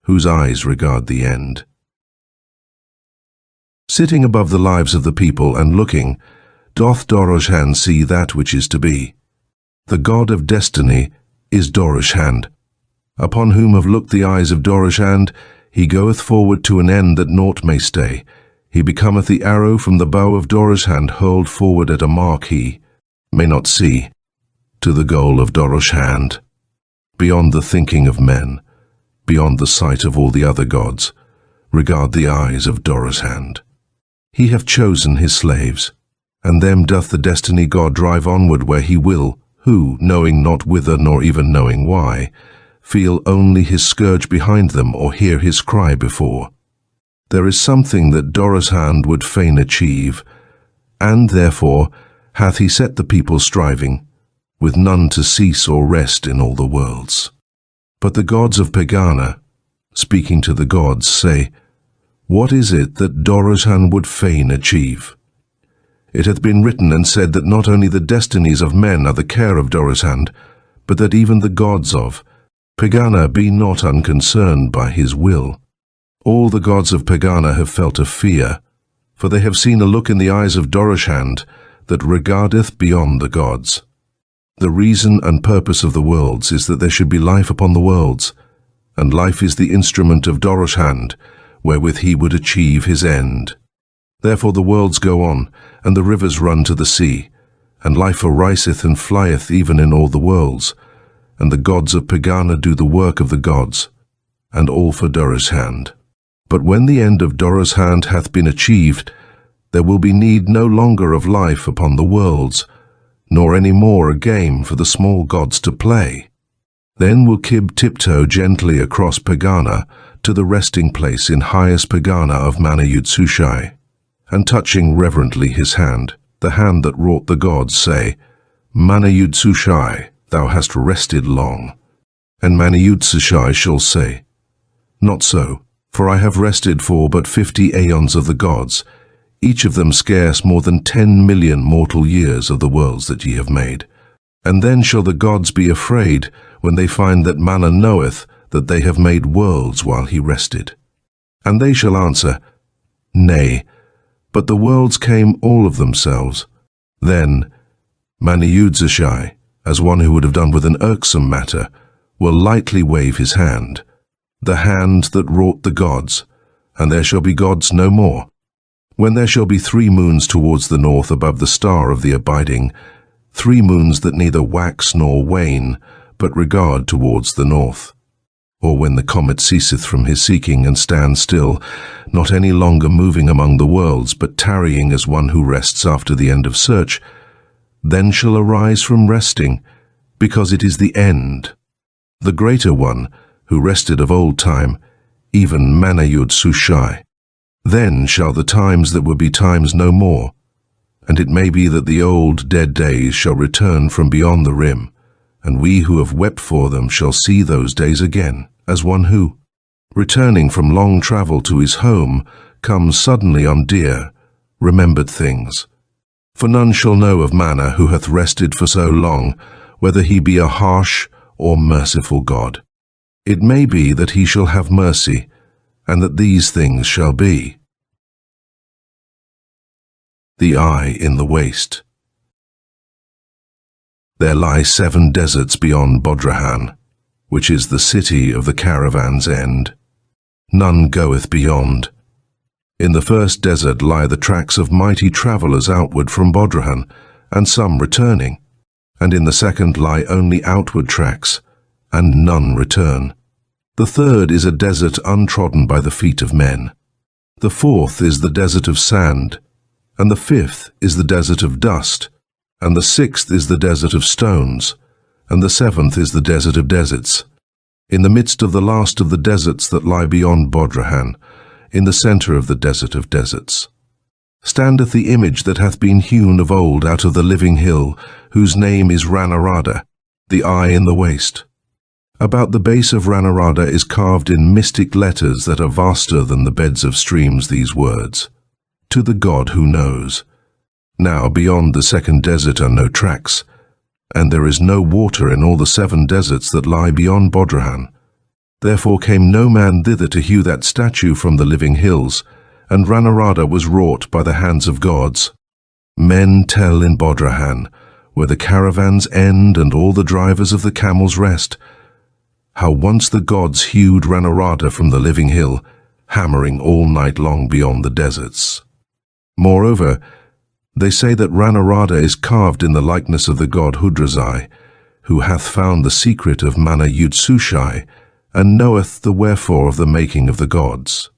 whose eyes regard the end. Sitting above the lives of the people and looking, doth Dorozhand see that which is to be. The god of destiny is Dorozhand. Upon whom have looked the eyes of Dorozhand, he goeth forward to an end that naught may stay. He becometh the arrow from the bow of Dorozhand hurled forward at a mark he may not see, to the goal of Dorozhand. Beyond the thinking of men, beyond the sight of all the other gods, regard the eyes of Dorozhand. He hath chosen his slaves, and them doth the destiny God drive onward where he will, who, knowing not whither nor even knowing why, feel only his scourge behind them or hear his cry before. There is something that Dorozhand would fain achieve, and therefore hath he set the people striving, with none to cease or rest in all the worlds. But the gods of Pegāna, speaking to the gods, say, What is it that Dorozhand would fain achieve? It hath been written and said that not only the destinies of men are the care of Dorozhand, but that even the gods of Pegāna be not unconcerned by his will. All the gods of Pegāna have felt a fear, for they have seen a look in the eyes of Dorozhand that regardeth beyond the gods. The reason and purpose of the worlds is that there should be life upon the worlds, and life is the instrument of Dorozhand, wherewith he would achieve his end. Therefore the worlds go on, and the rivers run to the sea, and life ariseth and flieth even in all the worlds, and the gods of Pegāna do the work of the gods, and all for Dorozhand. But when the end of Dorozhand hath been achieved, there will be need no longer of life upon the worlds, nor any more a game for the small gods to play. Then will Kib tiptoe gently across Pegāna to the resting place in highest Pegāna of Mana-Yud-Sushai, and touching reverently his hand, the hand that wrought the gods, say, Mana-Yud-Sushai, thou hast rested long. And Mana-Yud-Sushai shall say, Not so, for I have rested for but 50 aeons of the gods, each of them scarce more than 10 million mortal years of the worlds that ye have made. And then shall the gods be afraid when they find that Mana knoweth that they have made worlds while he rested. And they shall answer, Nay, but the worlds came all of themselves. Then Mana-Yud-Sushai, as one who would have done with an irksome matter, will lightly wave his hand, the hand that wrought the gods, and there shall be gods no more. When there shall be 3 moons towards the north above the star of the abiding, 3 moons that neither wax nor wane, but regard towards the north. Or when the comet ceaseth from his seeking and stands still, not any longer moving among the worlds, but tarrying as one who rests after the end of search, then shall arise from resting, because it is the end, the greater one, who rested of old time, even Mana-Yud-Sushai. Then shall the times that would be times no more, and it may be that the old dead days shall return from beyond the rim, and we who have wept for them shall see those days again, as one who, returning from long travel to his home, comes suddenly on dear, remembered things. For none shall know of Mana who hath rested for so long, whether he be a harsh or merciful God. It may be that he shall have mercy, and that these things shall be. The Eye in the Waste. There lie 7 deserts beyond Dorozhand, which is the city of the caravan's end. None goeth beyond. In the first desert lie the tracks of mighty travellers outward from Dorozhand, and some returning, and in the second lie only outward tracks, and none return. The third is a desert untrodden by the feet of men. The fourth is the desert of sand, and the fifth is the desert of dust, and the sixth is the desert of stones, and the seventh is the desert of deserts. In the midst of the last of the deserts that lie beyond Dorozhand, in the centre of the desert of deserts, standeth the image that hath been hewn of old out of the living hill, whose name is Ranarada, the Eye in the Waste. About the base of Ranarada is carved in mystic letters that are vaster than the beds of streams these words, To the God who knows. Now beyond the second desert are no tracks, and there is no water in all the 7 deserts that lie beyond Dorozhand. Therefore came no man thither to hew that statue from the living hills, and Ranarada was wrought by the hands of gods. Men tell in Dorozhand, where the caravans end and all the drivers of the camels rest, how once the gods hewed Ranarada from the living hill, hammering all night long beyond the deserts. Moreover, they say that Ranarada is carved in the likeness of the god Hudrazai, who hath found the secret of Mana-Yud-Sushai, and knoweth the wherefore of the making of the gods.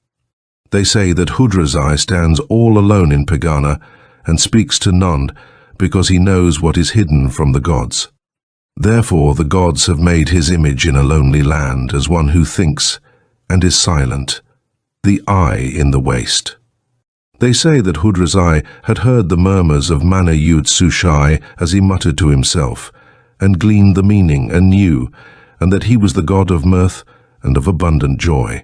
They say that Hudrasai stands all alone in Pegana and speaks to none because he knows what is hidden from the gods. Therefore the gods have made his image in a lonely land as one who thinks and is silent, the eye in the waste. They say that Hudrasai had heard the murmurs of Mana Yud Sushai as he muttered to himself, and gleaned the meaning anew, and that he was the god of mirth and of abundant joy,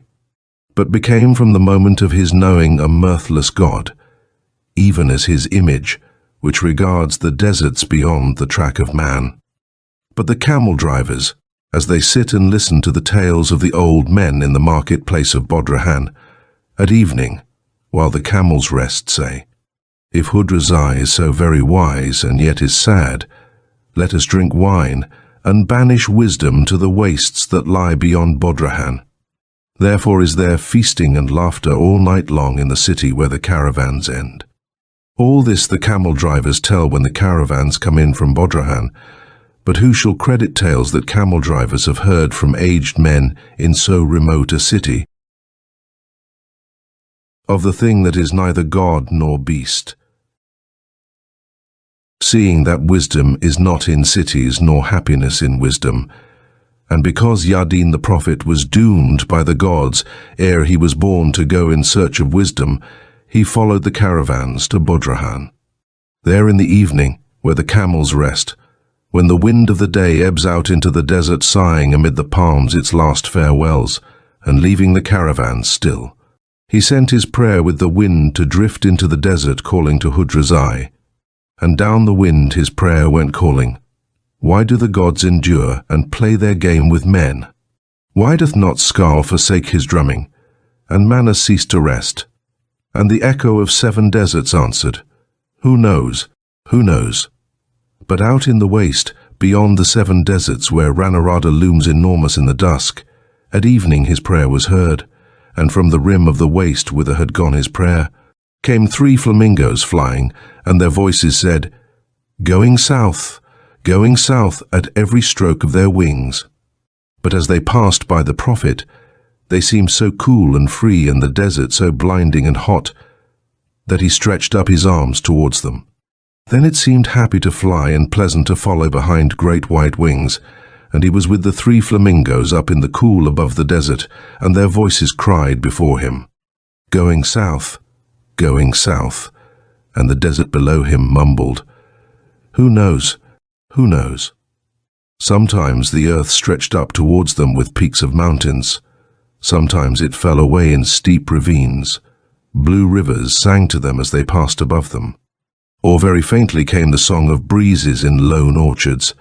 but became from the moment of his knowing a mirthless god, even as his image, which regards the deserts beyond the track of man. But the camel drivers, as they sit and listen to the tales of the old men in the marketplace of Bodrahan, at evening, while the camels rest, say, "If Hudrasai is so very wise and yet is sad, let us drink wine and banish wisdom to the wastes that lie beyond Bodrahan. Therefore is there feasting and laughter all night long in the city where the caravans end." All this the camel drivers tell when the caravans come in from Bodrahan, but who shall credit tales that camel drivers have heard from aged men in so remote a city? Of the thing that is neither god nor beast. Seeing that wisdom is not in cities nor happiness in wisdom, and because Yadin the prophet was doomed by the gods ere he was born to go in search of wisdom, he followed the caravans to Bodrahan. There in the evening, where the camels rest, when the wind of the day ebbs out into the desert sighing amid the palms its last farewells, and leaving the caravans still, he sent his prayer with the wind to drift into the desert calling to Hudrasai, and down the wind his prayer went calling, "Why do the gods endure and play their game with men? Why doth not Skarl forsake his drumming, and Mana cease to rest?" And the echo of 7 deserts answered, "Who knows? Who knows?" But out in the waste, beyond the 7 deserts where Ranarada looms enormous in the dusk, at evening his prayer was heard, and from the rim of the waste whither had gone his prayer, came 3 flamingos flying, and their voices said, going south at every stroke of their wings." But as they passed by the prophet, they seemed so cool and free and the desert so blinding and hot, that he stretched up his arms towards them. Then it seemed happy to fly and pleasant to follow behind great white wings, and he was with the 3 flamingos up in the cool above the desert, and their voices cried before him, going south, and the desert below him mumbled, "Who knows? Who knows?" Sometimes the earth stretched up towards them with peaks of mountains. Sometimes it fell away in steep ravines. Blue rivers sang to them as they passed above them. Or very faintly came the song of breezes in lone orchards,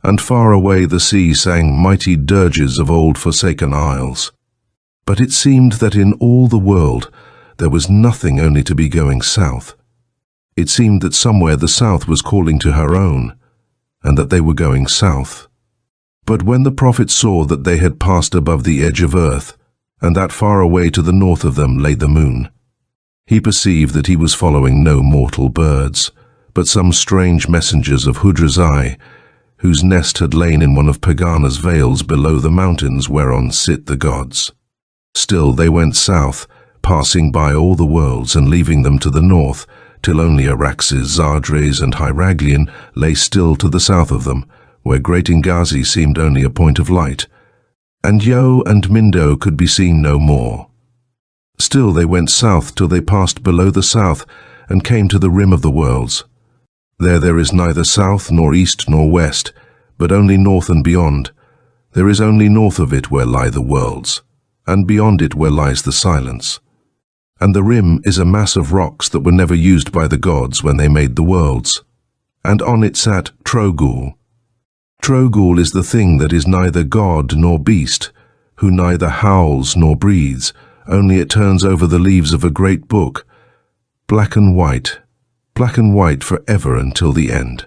and far away the sea sang mighty dirges of old forsaken isles. But it seemed that in all the world there was nothing only to be going south. It seemed that somewhere the south was calling to her own, and that they were going south. But when the prophet saw that they had passed above the edge of earth, and that far away to the north of them lay the moon, he perceived that he was following no mortal birds, but some strange messengers of Hudrasai, whose nest had lain in one of Pegāna's vales below the mountains whereon sit the gods. Still they went south, passing by all the worlds and leaving them to the north, till only Araxes, Zardres, and Hyraglion lay still to the south of them, where great Ingazi seemed only a point of light, and Yo and Mindo could be seen no more. Still they went south till they passed below the south and came to the rim of the worlds. There is neither south nor east nor west, but only north and beyond. There is only north of it where lie the worlds, and beyond it where lies the silence. And the rim is a mass of rocks that were never used by the gods when they made the worlds. And on it sat Trogul. Trogul is the thing that is neither god nor beast, who neither howls nor breathes, only it turns over the leaves of a great book, black and white forever until the end.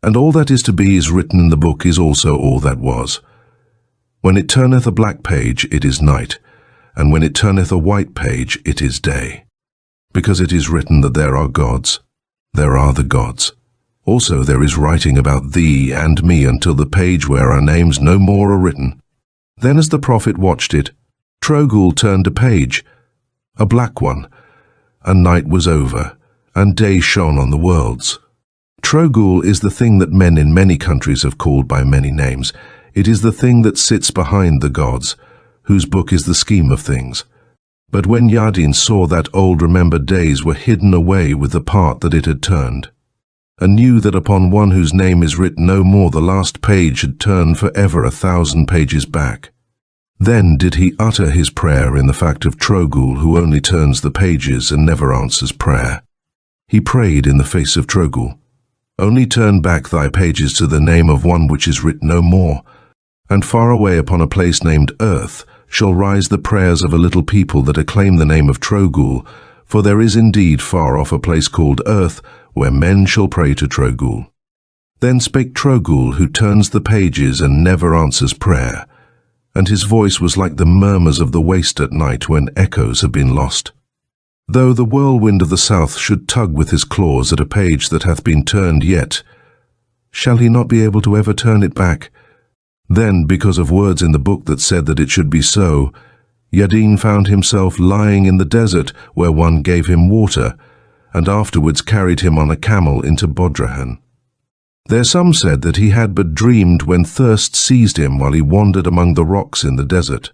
And all that is to be is written in the book is also all that was. When it turneth a black page, it is night, and when it turneth a white page, it is day. Because it is written that there are gods, there are the gods. Also there is writing about thee and me until the page where our names no more are written. Then as the prophet watched it, Trogul turned a page, a black one, and night was over, and day shone on the worlds. Trogul is the thing that men in many countries have called by many names. It is the thing that sits behind the gods, whose book is the scheme of things. But when Yadin saw that old remembered days were hidden away with the part that it had turned, and knew that upon one whose name is written no more the last page had turned for ever 1,000 pages back, then did he utter his prayer in the fact of Trogul, who only turns the pages and never answers prayer. He prayed in the face of Trogul, "Only turn back thy pages to the name of one which is written no more, and far away upon a place named Earth shall rise the prayers of a little people that acclaim the name of Trogul, for there is indeed far off a place called Earth, where men shall pray to Trogul." Then spake Trogul, who turns the pages and never answers prayer, and his voice was like the murmurs of the waste at night when echoes have been lost. Though the whirlwind of the south should tug with his claws at a page that hath been turned yet, shall he not be able to ever turn it back? Then, because of words in the book that said that it should be so, Yadin found himself lying in the desert where one gave him water, and afterwards carried him on a camel into Dorozhand. There some said that he had but dreamed when thirst seized him while he wandered among the rocks in the desert.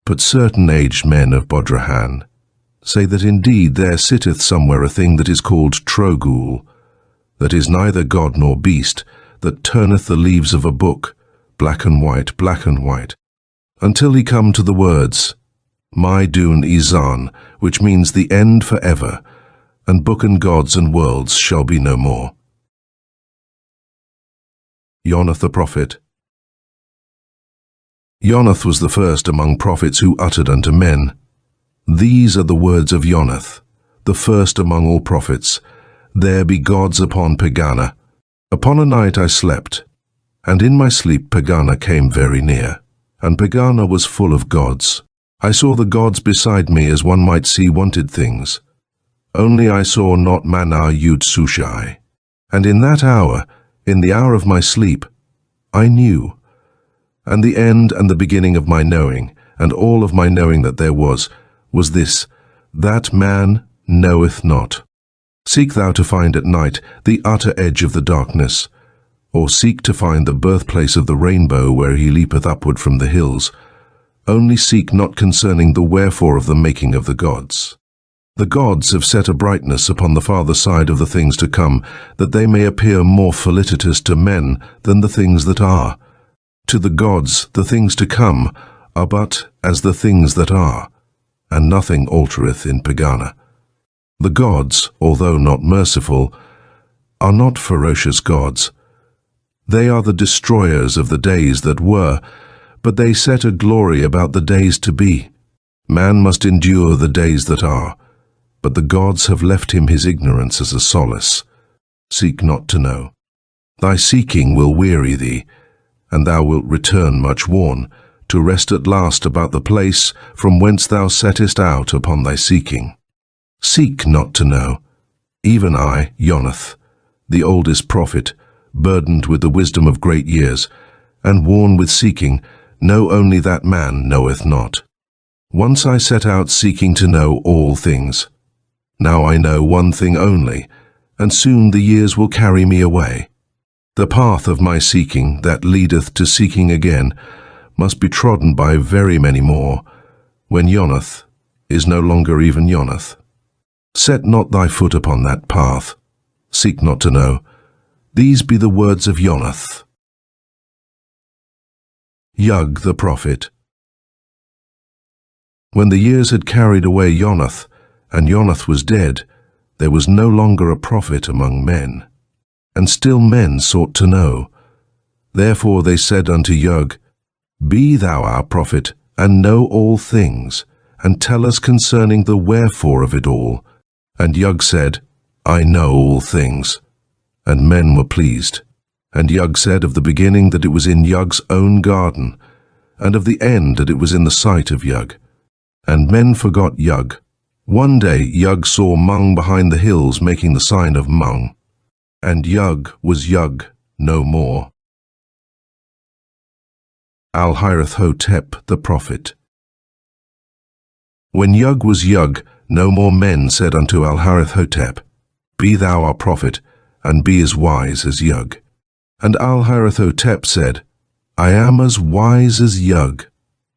But certain aged men of Dorozhand say that indeed there sitteth somewhere a thing that is called Trogul, that is neither god nor beast, that turneth the leaves of a book, black and white, until he come to the words, My Dun Izan, which means the end forever, and book and gods and worlds shall be no more. Yonath the Prophet. Yonath was the first among prophets who uttered unto men, These are the words of Yonath, the first among all prophets. There be gods upon Pegana. Upon a night I slept, and in my sleep Pegana came very near, and Pegana was full of gods. I saw the gods beside me as one might see wanted things. Only I saw not Mana Yud Sushai. And in that hour, in the hour of my sleep, I knew. And the end and the beginning of my knowing, and all of my knowing that there was this, that man knoweth not. Seek thou to find at night the utter edge of the darkness, or seek to find the birthplace of the rainbow where he leapeth upward from the hills. Only seek not concerning the wherefore of the making of the gods. The gods have set a brightness upon the farther side of the things to come, that they may appear more felicitous to men than the things that are. To the gods the things to come are but as the things that are, and nothing altereth in Pegana. The gods, although not merciful, are not ferocious gods. They are the destroyers of the days that were, but they set a glory about the days to be. Man must endure the days that are, but the gods have left him his ignorance as a solace. Seek not to know. Thy seeking will weary thee, and thou wilt return much worn, to rest at last about the place from whence thou settest out upon thy seeking. Seek not to know. Even I, Yonath, the oldest prophet, burdened with the wisdom of great years, and worn with seeking, know only that man knoweth not. Once I set out seeking to know all things. Now I know one thing only, and soon the years will carry me away. The path of my seeking that leadeth to seeking again must be trodden by very many more, when Yonath is no longer even Yonath. Set not thy foot upon that path. Seek not to know. These be the words of Yonath. Yug the Prophet. When the years had carried away Yonath, and Yonath was dead, there was no longer a prophet among men. And still men sought to know. Therefore they said unto Yug, Be thou our prophet, and know all things, and tell us concerning the wherefore of it all. And Yug said, I know all things. And men were pleased. And Yug said of the beginning that it was in Yug's own garden, and of the end that it was in the sight of Yug. And men forgot Yug. One day Yug saw Mung behind the hills making the sign of Mung. And Yug was Yug no more. Alhireth-Hotep The Prophet. When Yug was Yug, no more men said unto Alhireth-Hotep, Be thou our prophet, and be as wise as Yug. And Alhireth-Hotep said, I am as wise as Yug.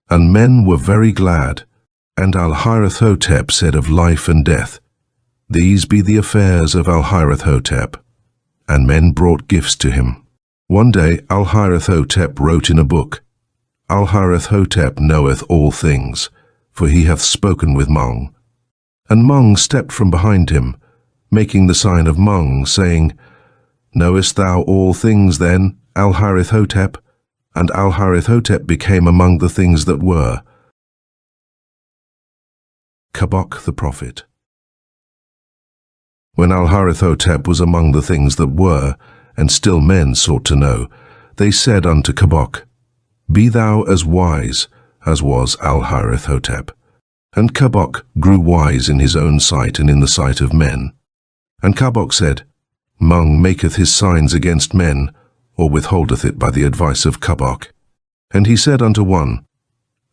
And men were very glad. And Alhireth-Hotep said of life and death, These be the affairs of Alhireth-Hotep. And men brought gifts to him. One day Alhireth-Hotep wrote in a book, Alhireth-Hotep knoweth all things, for he hath spoken with Mung. And Mung stepped from behind him, making the sign of Mung, saying, Knowest thou all things then, Alhireth-Hotep? And Alhireth-Hotep became among the things that were. Kabok the Prophet. When Alhireth-Hotep was among the things that were, and still men sought to know, they said unto Kabok, Be thou as wise as was Alhireth-Hotep. And Kabok grew wise in his own sight and in the sight of men. And Kabok said, Mung maketh his signs against men, or withholdeth it by the advice of Kabok. And he said unto one,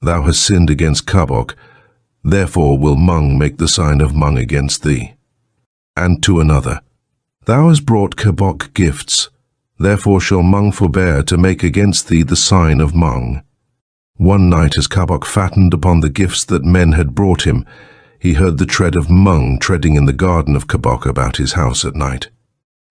Thou hast sinned against Kabok, therefore will Mung make the sign of Mung against thee. And to another, Thou hast brought Kabok gifts, therefore shall Mung forbear to make against thee the sign of Mung. One night as Kabok fattened upon the gifts that men had brought him, he heard the tread of Mung treading in the garden of Kabok about his house at night.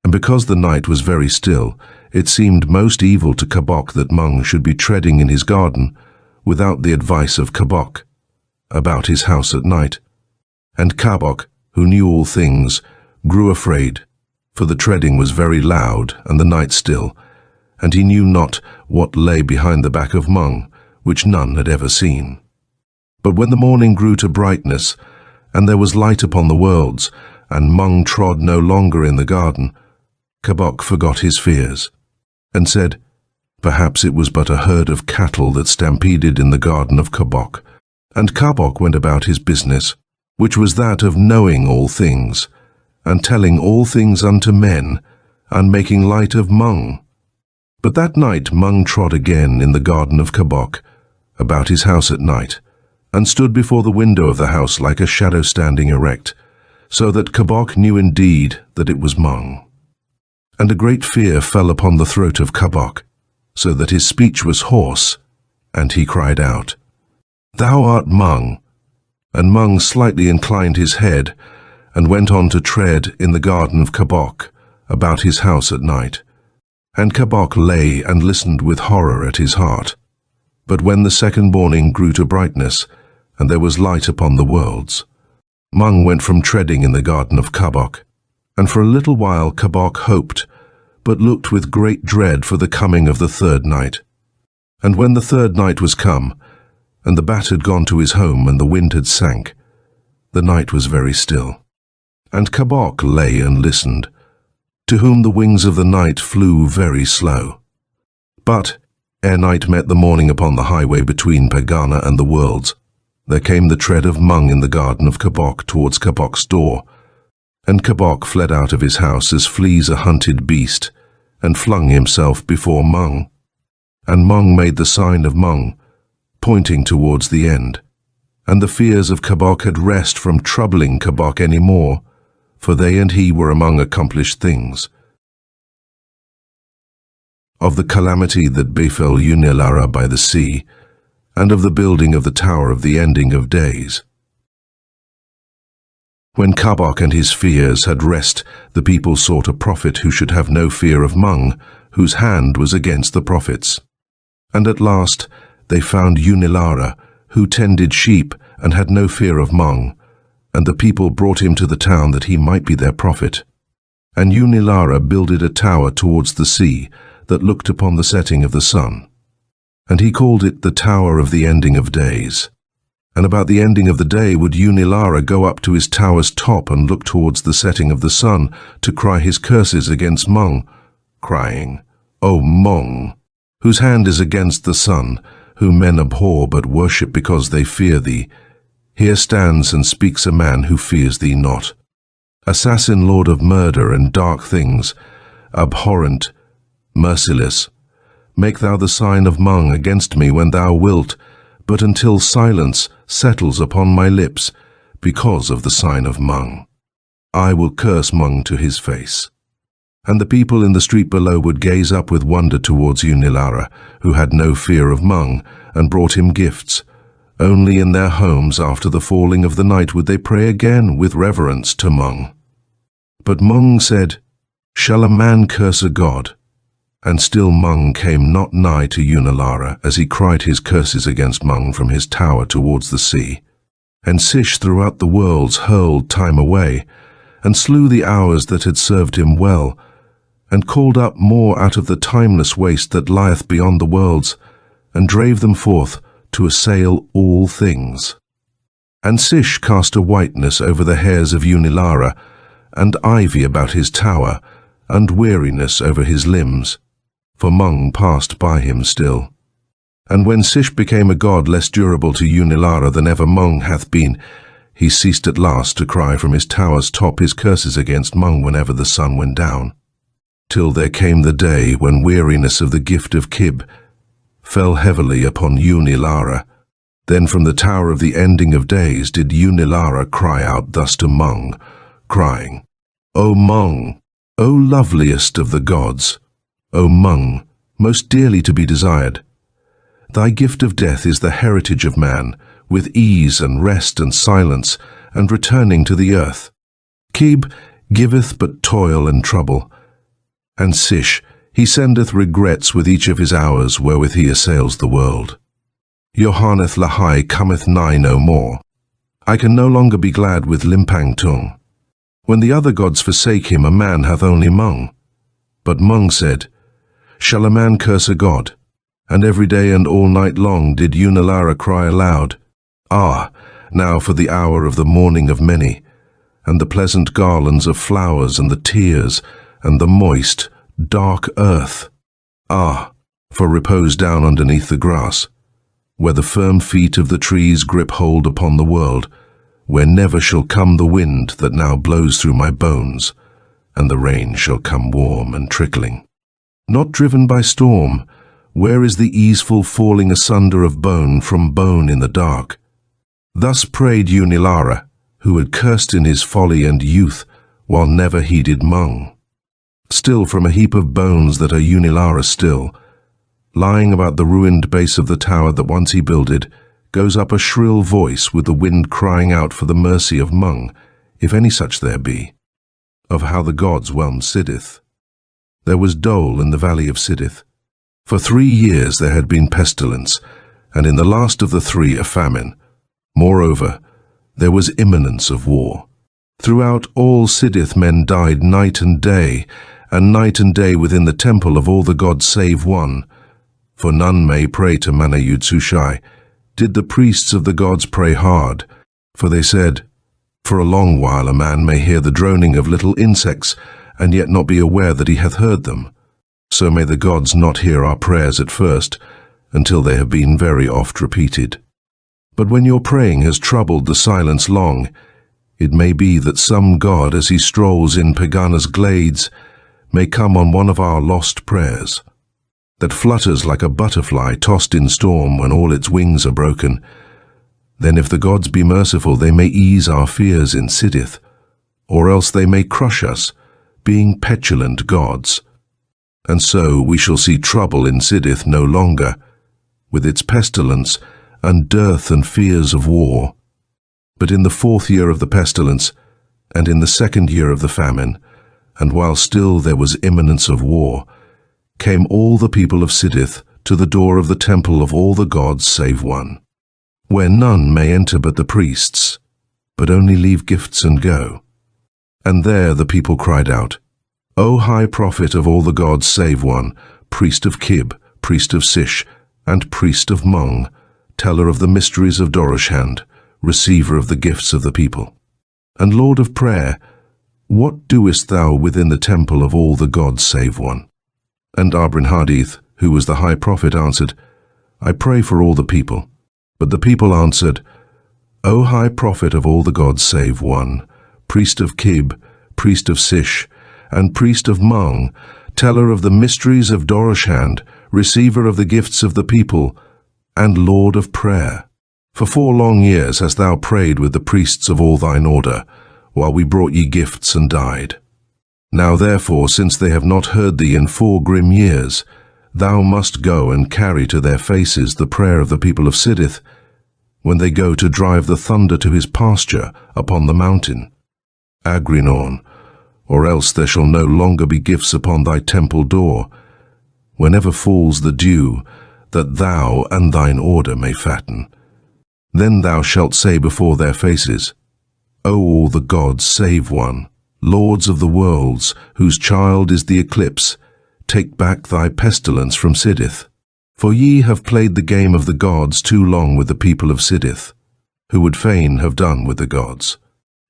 And because the night was very still, it seemed most evil to Kabok that Mung should be treading in his garden, without the advice of Kabok, about his house at night. And Kabok, who knew all things, grew afraid, for the treading was very loud and the night still, and he knew not what lay behind the back of Mung, which none had ever seen. But when the morning grew to brightness, and there was light upon the worlds, and Mung trod no longer in the garden, Kabok forgot his fears, and said, Perhaps it was but a herd of cattle that stampeded in the garden of Kabok. And Kabok went about his business, which was that of knowing all things, and telling all things unto men, and making light of Mung. But that night Mung trod again in the garden of Kabok, about his house at night, and stood before the window of the house like a shadow standing erect, so that Kabok knew indeed that it was Mung. And a great fear fell upon the throat of Kabok, so that his speech was hoarse, and he cried out, Thou art Mung. And Mung slightly inclined his head, and went on to tread in the garden of Kabok, about his house at night. And Kabok lay and listened with horror at his heart. But when the second morning grew to brightness, and there was light upon the worlds, Mung went from treading in the garden of Kabok. And for a little while Kabok hoped, but looked with great dread for the coming of the third night. And when the third night was come, and the bat had gone to his home, and the wind had sank, the night was very still. And Kabok lay and listened, to whom the wings of the night flew very slow. But, ere night met the morning upon the highway between Pegana and the worlds, there came the tread of Mung in the garden of Kabok towards Kabok's door. And Kabok fled out of his house as flees a hunted beast, and flung himself before Mung. And Mung made the sign of Mung, pointing towards the end. And the fears of Kabok had rest from troubling Kabok any more, for they and he were among accomplished things. Of the calamity that befell Yonath-Lahai by the sea, and of the building of the tower of the ending of days. When Kabok and his fears had rest, the people sought a prophet who should have no fear of Mung, whose hand was against the prophets. And at last they found Yonath-Lahai, who tended sheep and had no fear of Mung, and the people brought him to the town that he might be their prophet. And Yonath-Lahai builded a tower towards the sea that looked upon the setting of the sun. And he called it the Tower of the Ending of Days. And about the ending of the day would Yonath-Lahai go up to his tower's top and look towards the setting of the sun to cry his curses against Mung, crying, O Mung, whose hand is against the sun, whom men abhor but worship because they fear thee. Here stands and speaks a man who fears thee not. Assassin, lord of murder and dark things, abhorrent, merciless, make thou the sign of Mung against me when thou wilt, but until silence settles upon my lips because of the sign of Mung. I will curse Mung to his face. And the people in the street below would gaze up with wonder towards Yunilara, who had no fear of Mung, and brought him gifts. Only in their homes after the falling of the night would they pray again with reverence to Mung. But Mung said, "Shall a man curse a god?" And still Mung came not nigh to Yunilara as he cried his curses against Mung from his tower towards the sea. And Sish throughout the worlds hurled time away, and slew the hours that had served him well, and called up more out of the timeless waste that lieth beyond the worlds, and drave them forth to assail all things. And Sish cast a whiteness over the hairs of Yunilara, and ivy about his tower, and weariness over his limbs, for Mung passed by him still. And when Sish became a god less durable to Yunilara than ever Mung hath been, he ceased at last to cry from his tower's top his curses against Mung whenever the sun went down. Till there came the day when weariness of the gift of Kib fell heavily upon Yunilara. Then from the tower of the ending of days did Yunilara cry out thus to Mung, crying, "O Mung, O loveliest of the gods, O Mung, most dearly to be desired, thy gift of death is the heritage of man, with ease and rest and silence, and returning to the earth. Kib giveth but toil and trouble, and Sish, he sendeth regrets with each of his hours wherewith he assails the world. Yoharneth-Lahai cometh nigh no more. I can no longer be glad with Limpang-Tung. When the other gods forsake him, a man hath only Mung." But Mung said, "Shall a man curse a god?" And every day and all night long did Yunilara cry aloud, "Ah, now for the hour of the mourning of many, and the pleasant garlands of flowers and the tears, and the moist, dark earth. Ah, for repose down underneath the grass, where the firm feet of the trees grip hold upon the world, where never shall come the wind that now blows through my bones, and the rain shall come warm and trickling. Not driven by storm, where is the easeful falling asunder of bone from bone in the dark?" Thus prayed Yunilara, who had cursed in his folly and youth, while never heeded Mung. Still from a heap of bones that are Yunilara still, lying about the ruined base of the tower that once he builded, goes up a shrill voice with the wind crying out for the mercy of Mung, if any such there be, of how the gods whelmed Sidith. There was dole in the valley of Sidith. For 3 years there had been pestilence, and in the last of the 3 a famine. Moreover, there was imminence of war. Throughout all Sidith men died night and day within the temple of all the gods save one. For none may pray to Mana-Yud-Sushai. Did the priests of the gods pray hard? For they said, "For a long while a man may hear the droning of little insects, and yet not be aware that he hath heard them. So may the gods not hear our prayers at first, until they have been very oft repeated. But when your praying has troubled the silence long, it may be that some god, as he strolls in Pegāna's glades, may come on one of our lost prayers, that flutters like a butterfly tossed in storm when all its wings are broken. Then if the gods be merciful, they may ease our fears in Sidith, or else they may crush us, being petulant gods. And so we shall see trouble in Sidith no longer, with its pestilence and dearth and fears of war. But in the 4th year of the pestilence, and in the 2nd year of the famine, and while still there was imminence of war, came all the people of Sidith to the door of the temple of all the gods save one, where none may enter but the priests, but only leave gifts and go. And there the people cried out, "O high prophet of all the gods save one, priest of Kib, priest of Sish, and priest of Mung, teller of the mysteries of Dorozhand, receiver of the gifts of the people, and Lord of prayer, what doest thou within the temple of all the gods save one?" And Abrin-Hadith, who was the high prophet, answered, "I pray for all the people." But the people answered, "O high prophet of all the gods save one, priest of Kib, priest of Sish, and priest of Mung, teller of the mysteries of Dorozhand, receiver of the gifts of the people, and Lord of prayer. For 4 long years hast thou prayed with the priests of all thine order, while we brought ye gifts and died. Now therefore, since they have not heard thee in 4 grim years, thou must go and carry to their faces the prayer of the people of Sidith, when they go to drive the thunder to his pasture upon the mountain, Agrinorn, or else there shall no longer be gifts upon thy temple door, whenever falls the dew, that thou and thine order may fatten. Then thou shalt say before their faces, O all the gods save one, lords of the worlds, whose child is the eclipse, take back thy pestilence from Sidith. For ye have played the game of the gods too long with the people of Sidith, who would fain have done with the gods.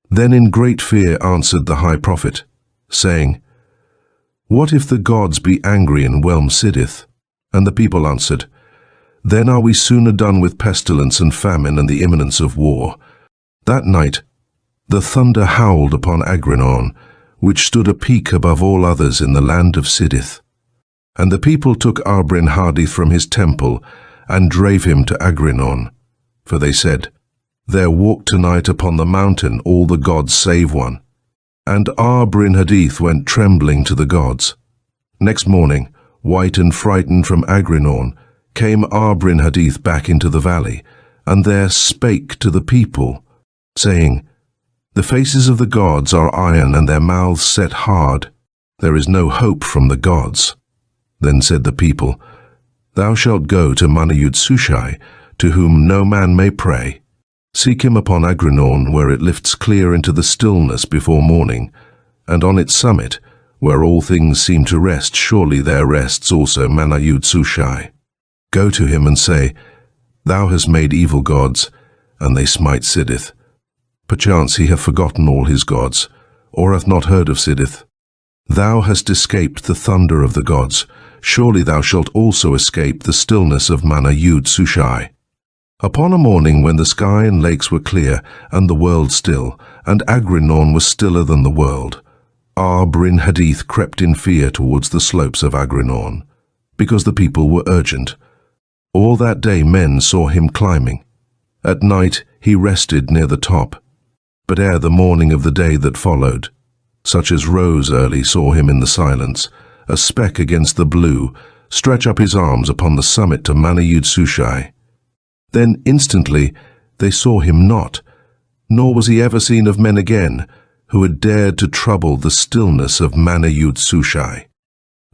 Then in great fear answered the high prophet, saying, What if the gods be angry and whelm Sidith? And the people answered, Then are we sooner done with pestilence and famine and the imminence of war. That night the thunder howled upon Agrinorn, which stood a peak above all others in the land of Sidith. And the people took Arbrin-Hadith from his temple, and drave him to Agrinorn. For they said, There walked tonight upon the mountain all the gods save one. And Arbrin-Hadith went trembling to the gods. Next morning, white and frightened from Agrinorn, came Arbrin-Hadith back into the valley, and there spake to the people, saying, The faces of the gods are iron, and their mouths set hard. There is no hope from the gods. Then said the people, Thou shalt go to Mana-Yud-Sushai, to whom no man may pray. Seek him upon Agrinorn, where it lifts clear into the stillness before morning, and on its summit, where all things seem to rest, surely there rests also Mana-Yud-Sushai. Go to him and say, Thou hast made evil gods, and they smite Sidith. Perchance he hath forgotten all his gods, or hath not heard of Sidith. Thou hast escaped the thunder of the gods. Surely thou shalt also escape the stillness of Mana-Yud-Sushai. Upon a morning when the sky and lakes were clear, and the world still, and Agrinorn was stiller than the world, Arbrin-Hadith crept in fear towards the slopes of Agrinorn, because the people were urgent. All that day men saw him climbing. At night he rested near the top. But ere the morning of the day that followed, such as rose early saw him in the silence, a speck against the blue, stretch up his arms upon the summit to Mana-Yud-Sushai. Then instantly they saw him not, nor was he ever seen of men again, who had dared to trouble the stillness of Mana-Yud-Sushai.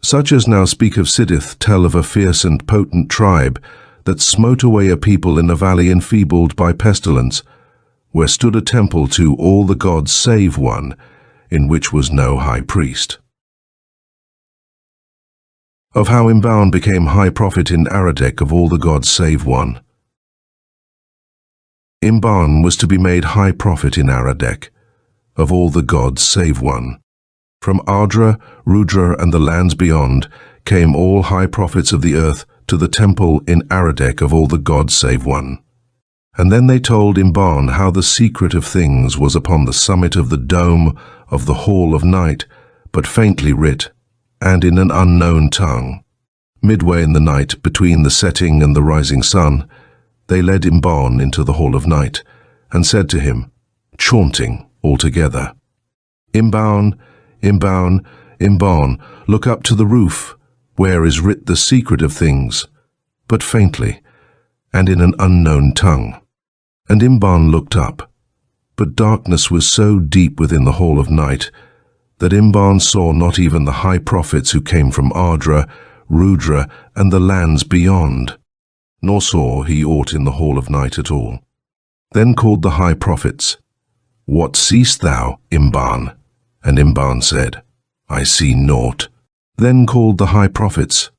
Such as now speak of Sidith tell of a fierce and potent tribe that smote away a people in a valley enfeebled by pestilence, where stood a temple to all the gods save one, in which was no high priest. Of how Imbaun became high prophet in Aradec of all the gods save one. Imbaun was to be made high prophet in Aradec of all the gods save one. From Ardra, Rudra, and the lands beyond came all high prophets of the earth to the temple in Aradec of all the gods save one. And then they told Imbaun how the secret of things was upon the summit of the dome of the hall of night, but faintly writ, and in an unknown tongue. Midway in the night, between the setting and the rising sun, they led Imbaun into the hall of night, and said to him, chaunting all together, Imbaun, Imbaun, Imbaun, look up to the roof, where is writ the secret of things, but faintly, and in an unknown tongue. And Imbaun looked up, but darkness was so deep within the hall of night, that Imbaun saw not even the high prophets who came from Ardra, Rudra, and the lands beyond, nor saw he aught in the hall of night at all. Then called the high prophets, What seest thou, Imbaun? And Imbaun said, I see naught. Then called the high prophets,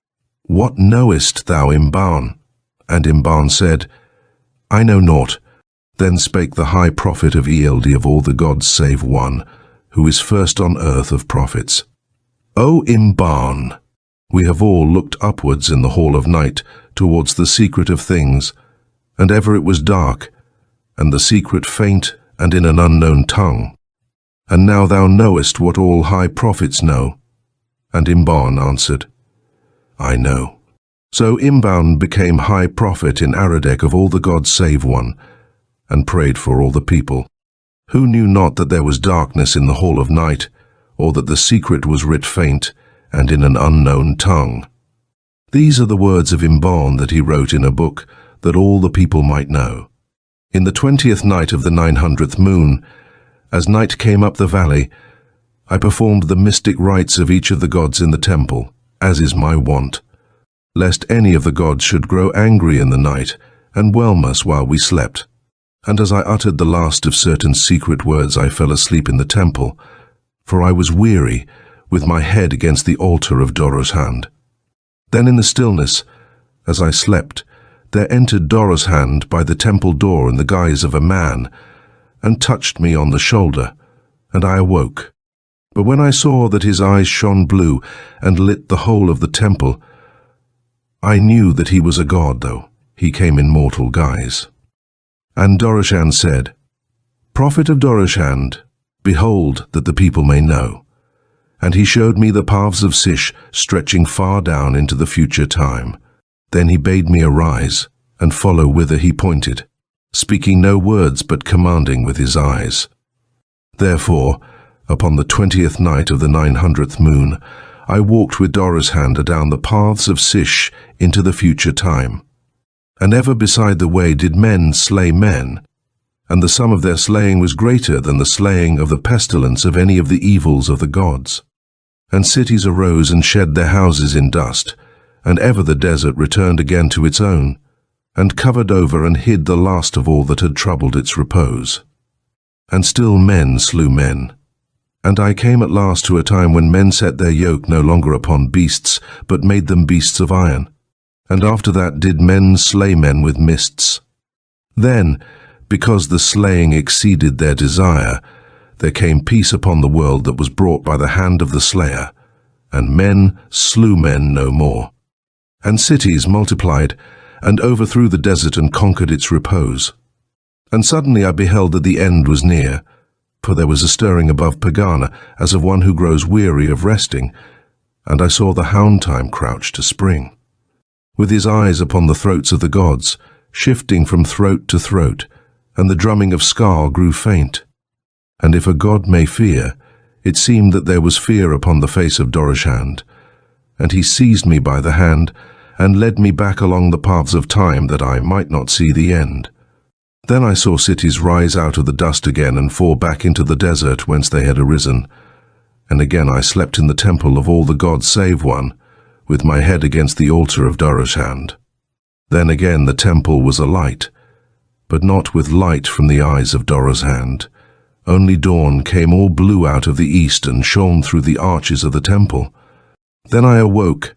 What knowest thou, Imbaun? And Imbaun said, I know naught. Then spake the high prophet of Eelde of all the gods save one, who is first on earth of prophets. O Imbaun, we have all looked upwards in the hall of night towards the secret of things, and ever it was dark, and the secret faint and in an unknown tongue. And now thou knowest what all high prophets know. And Imbaun answered, I know. So Imbaun became high prophet in Aradec of all the gods save one, and prayed for all the people, who knew not that there was darkness in the hall of night, or that the secret was writ faint and in an unknown tongue. These are the words of Imbaun that he wrote in a book, that all the people might know. In the 20th night of the 900th moon, as night came up the valley, I performed the mystic rites of each of the gods in the temple, as is my wont, lest any of the gods should grow angry in the night and whelm us while we slept. And as I uttered the last of certain secret words, I fell asleep in the temple, for I was weary, with my head against the altar of Dorozhand. Then in the stillness, as I slept, there entered Dorozhand by the temple door in the guise of a man, and touched me on the shoulder, and I awoke. But when I saw that his eyes shone blue and lit the whole of the temple, I knew that he was a god, though he came in mortal guise. And Dorozhand said, "Prophet of Dorozhand, behold that the people may know." And he showed me the paths of Sish stretching far down into the future time. Then he bade me arise and follow whither he pointed, speaking no words but commanding with his eyes. Therefore, upon the 20th night of the 900th moon, I walked with Dorozhand down the paths of Sish into the future time. And ever beside the way did men slay men, and the sum of their slaying was greater than the slaying of the pestilence of any of the evils of the gods. And cities arose and shed their houses in dust, and ever the desert returned again to its own, and covered over and hid the last of all that had troubled its repose. And still men slew men. And I came at last to a time when men set their yoke no longer upon beasts, but made them beasts of iron. And after that did men slay men with mists. Then, because the slaying exceeded their desire, there came peace upon the world that was brought by the hand of the slayer, and men slew men no more. And cities multiplied, and overthrew the desert and conquered its repose. And suddenly I beheld that the end was near, for there was a stirring above Pegana, as of one who grows weary of resting, and I saw the hound time crouch to spring, with his eyes upon the throats of the gods, shifting from throat to throat, and the drumming of Skarl grew faint. And if a god may fear, it seemed that there was fear upon the face of Dorozhand, and he seized me by the hand, and led me back along the paths of time that I might not see the end. Then I saw cities rise out of the dust again and fall back into the desert whence they had arisen. And again I slept in the temple of all the gods save one, with my head against the altar of Dorozhand. Then again the temple was alight, but not with light from the eyes of Dorozhand. Only dawn came all blue out of the east and shone through the arches of the temple. Then I awoke,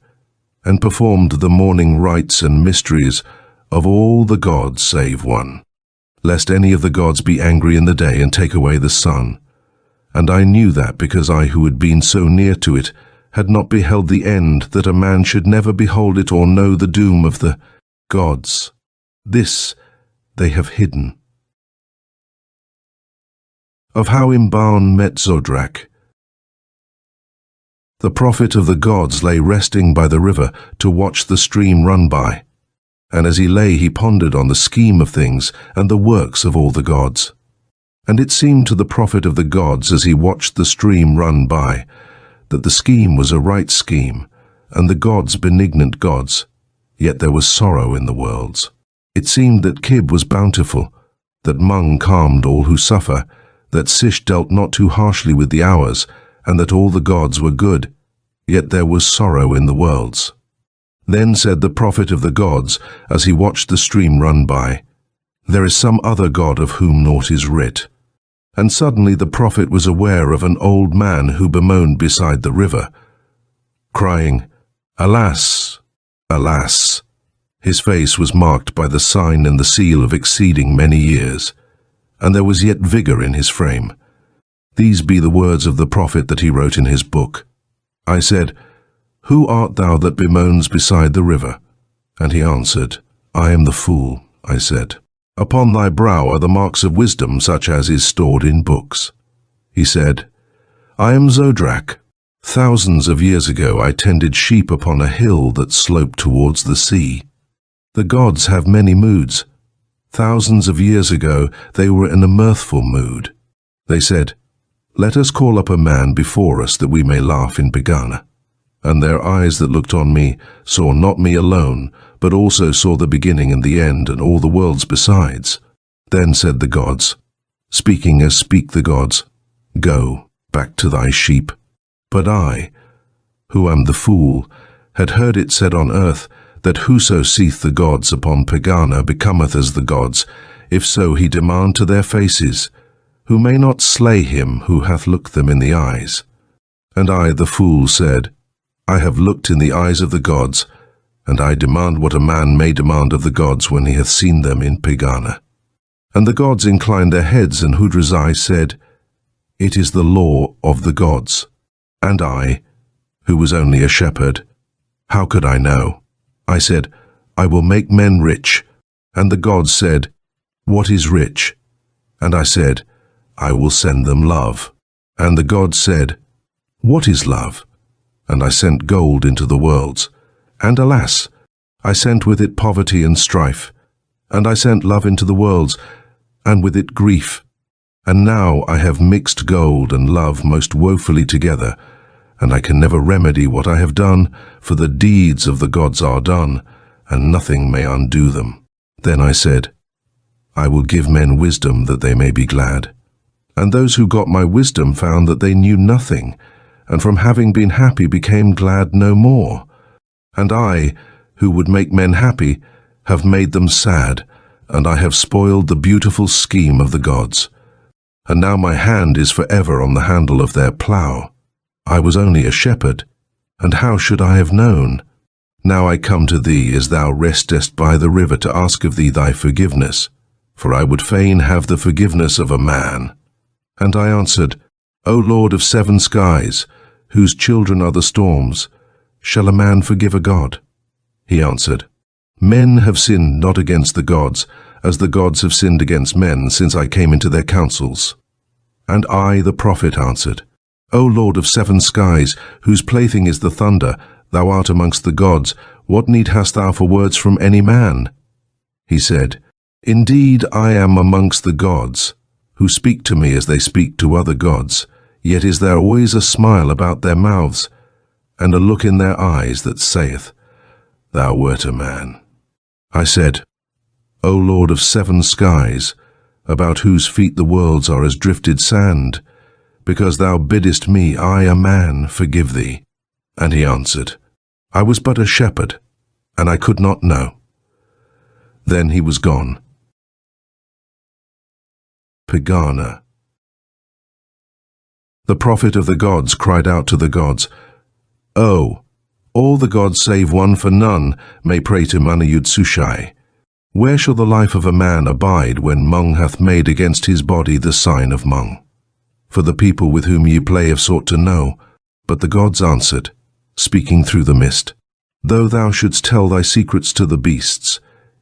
and performed the morning rites and mysteries of all the gods save one, lest any of the gods be angry in the day and take away the sun. And I knew that because I who had been so near to it had not beheld the end, that a man should never behold it or know the doom of the gods. This they have hidden. Of how Imbaun met Zodrak. The prophet of the gods lay resting by the river to watch the stream run by, and as he lay he pondered on the scheme of things and the works of all the gods. And it seemed to the prophet of the gods as he watched the stream run by, that the scheme was a right scheme, and the gods benignant gods, yet there was sorrow in the worlds. It seemed that Kib was bountiful, that Mung calmed all who suffer, that Sish dealt not too harshly with the hours, and that all the gods were good, yet there was sorrow in the worlds. Then said the prophet of the gods, as he watched the stream run by, "There is some other god of whom naught is writ." And suddenly the prophet was aware of an old man who bemoaned beside the river, crying, "Alas, alas!" His face was marked by the sign and the seal of exceeding many years, and there was yet vigour in his frame. These be the words of the prophet that he wrote in his book. I said, "Who art thou that bemoans beside the river?" And he answered, "I am the fool," I said. "Upon thy brow are the marks of wisdom such as is stored in books." He said, "I am Zodrak, Thousands of years ago I tended sheep upon a hill that sloped towards the sea. The gods have many moods. Thousands of years ago they were in a mirthful mood. They said, "Let us call up a man before us that we may laugh in Pegana." And their eyes that looked on me saw not me alone, but also saw the beginning and the end and all the worlds besides. Then said the gods, speaking as speak the gods, "Go back to thy sheep." But I, who am the fool, had heard it said on earth that whoso seeth the gods upon Pegana becometh as the gods, if so he demand to their faces, who may not slay him who hath looked them in the eyes. And I, the fool, said, I have looked in the eyes of the gods, and I demand what a man may demand of the gods when he hath seen them in Pegana. And the gods inclined their heads, and Yog-Sothoth said, It is the law of the gods. And I, who was only a shepherd, how could I know? I said, I will make men rich. And the gods said, What is rich? And I said, I will send them love. And the gods said, What is love? And I sent gold into the worlds. And alas, I sent with it poverty and strife. And I sent love into the worlds, and with it grief. And now I have mixed gold and love most woefully together, and I can never remedy what I have done, for the deeds of the gods are done, and nothing may undo them. Then I said, I will give men wisdom that they may be glad. And those who got my wisdom found that they knew nothing, and from having been happy became glad no more. And I, who would make men happy, have made them sad, and I have spoiled the beautiful scheme of the gods. And now my hand is forever on the handle of their plough. I was only a shepherd, and how should I have known? Now I come to thee as thou restest by the river to ask of thee thy forgiveness, for I would fain have the forgiveness of a man. And I answered, O Lord of 7 skies, whose children are the storms, shall a man forgive a god? He answered, Men have sinned not against the gods, as the gods have sinned against men since I came into their councils. And I, the prophet, answered, O Lord of 7 skies, whose plaything is the thunder, thou art amongst the gods, what need hast thou for words from any man? He said, Indeed I am amongst the gods, who speak to me as they speak to other gods, yet is there always a smile about their mouths, and a look in their eyes that saith, Thou wert a man. I said, O Lord of 7 skies, about whose feet the worlds are as drifted sand, because thou biddest me, I, a man, forgive thee. And he answered, I was but a shepherd, and I could not know. Then he was gone. Pegana. The prophet of the gods cried out to the gods, O, all the gods save one, for none may pray to Mana-Yud-Sushai. Where shall the life of a man abide when Mung hath made against his body the sign of Mung? For the people with whom ye play have sought to know, but the gods answered, speaking through the mist, Though thou shouldst tell thy secrets to the beasts,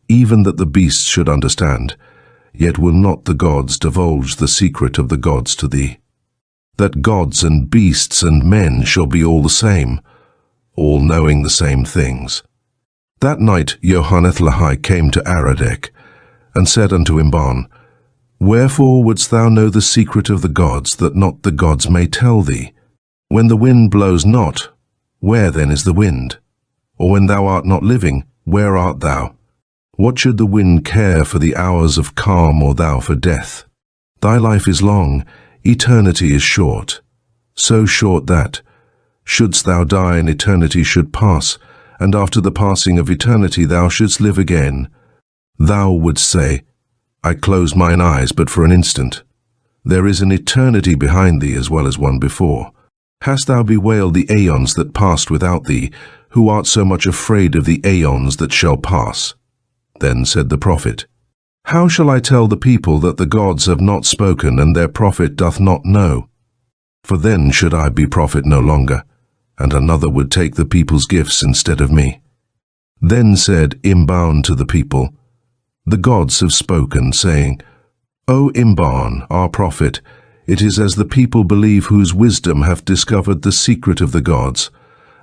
even that the beasts should understand, yet will not the gods divulge the secret of the gods to thee. That gods and beasts and men shall be all the same, all knowing the same things. That night Yoharneth-Lahai came to Aradec, and said unto Imbaun, Wherefore wouldst thou know the secret of the gods, that not the gods may tell thee? When the wind blows not, where then is the wind? Or when thou art not living, where art thou? What should the wind care for the hours of calm, or thou for death? Thy life is long, eternity is short, so short that, shouldst thou die and eternity should pass, and after the passing of eternity thou shouldst live again, thou wouldst say, I close mine eyes but for an instant. There is an eternity behind thee as well as one before. Hast thou bewailed the aeons that passed without thee, who art so much afraid of the aeons that shall pass? Then said the prophet, How shall I tell the people that the gods have not spoken and their prophet doth not know? For then should I be prophet no longer, and another would take the people's gifts instead of me. Then said Imbaun to the people, The gods have spoken, saying, O Imbaun, our prophet, It is as the people believe whose wisdom hath discovered the secret of the gods,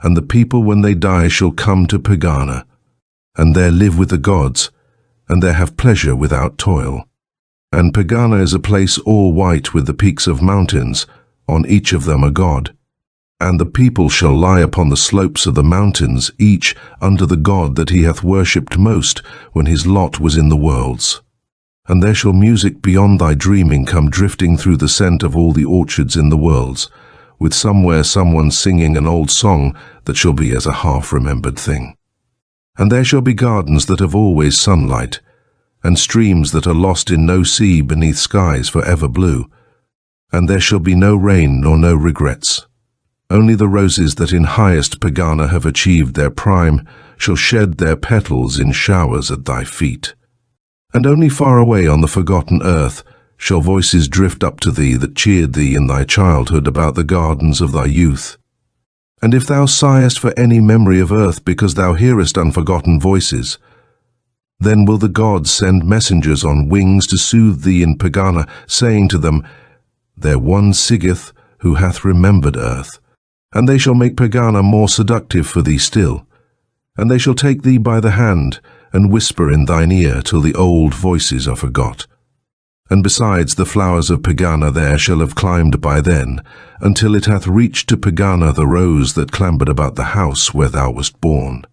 and the people when they die shall come to Pegana, and there live with the gods, and there have pleasure without toil. And Pegana is a place all white with the peaks of mountains, on each of them a god. And the people shall lie upon the slopes of the mountains, each under the god that he hath worshipped most when his lot was in the worlds. And there shall music beyond thy dreaming come drifting through the scent of all the orchards in the worlds, with somewhere someone singing an old song that shall be as a half-remembered thing. And there shall be gardens that have always sunlight, and streams that are lost in no sea beneath skies for ever blue. And there shall be no rain nor no regrets. Only the roses that in highest Pegana have achieved their prime shall shed their petals in showers at thy feet. And only far away on the forgotten earth shall voices drift up to thee that cheered thee in thy childhood about the gardens of thy youth. And if thou sighest for any memory of earth because thou hearest unforgotten voices, then will the gods send messengers on wings to soothe thee in Pegana, saying to them, There one Sidith who hath remembered earth. And they shall make Pegana more seductive for thee still. And they shall take thee by the hand, and whisper in thine ear till the old voices are forgot. And besides, the flowers of Pegana there shall have climbed by then, until it hath reached to Pegana the rose that clambered about the house where thou wast born.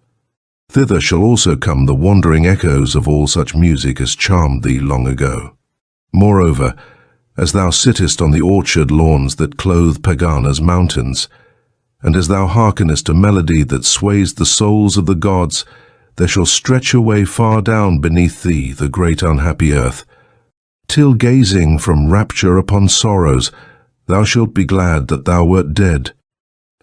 Thither shall also come the wandering echoes of all such music as charmed thee long ago. Moreover, as thou sittest on the orchard lawns that clothe Pegana's mountains, and as thou hearkenest to melody that sways the souls of the gods, there shall stretch away far down beneath thee the great unhappy earth, till gazing from rapture upon sorrows, thou shalt be glad that thou wert dead.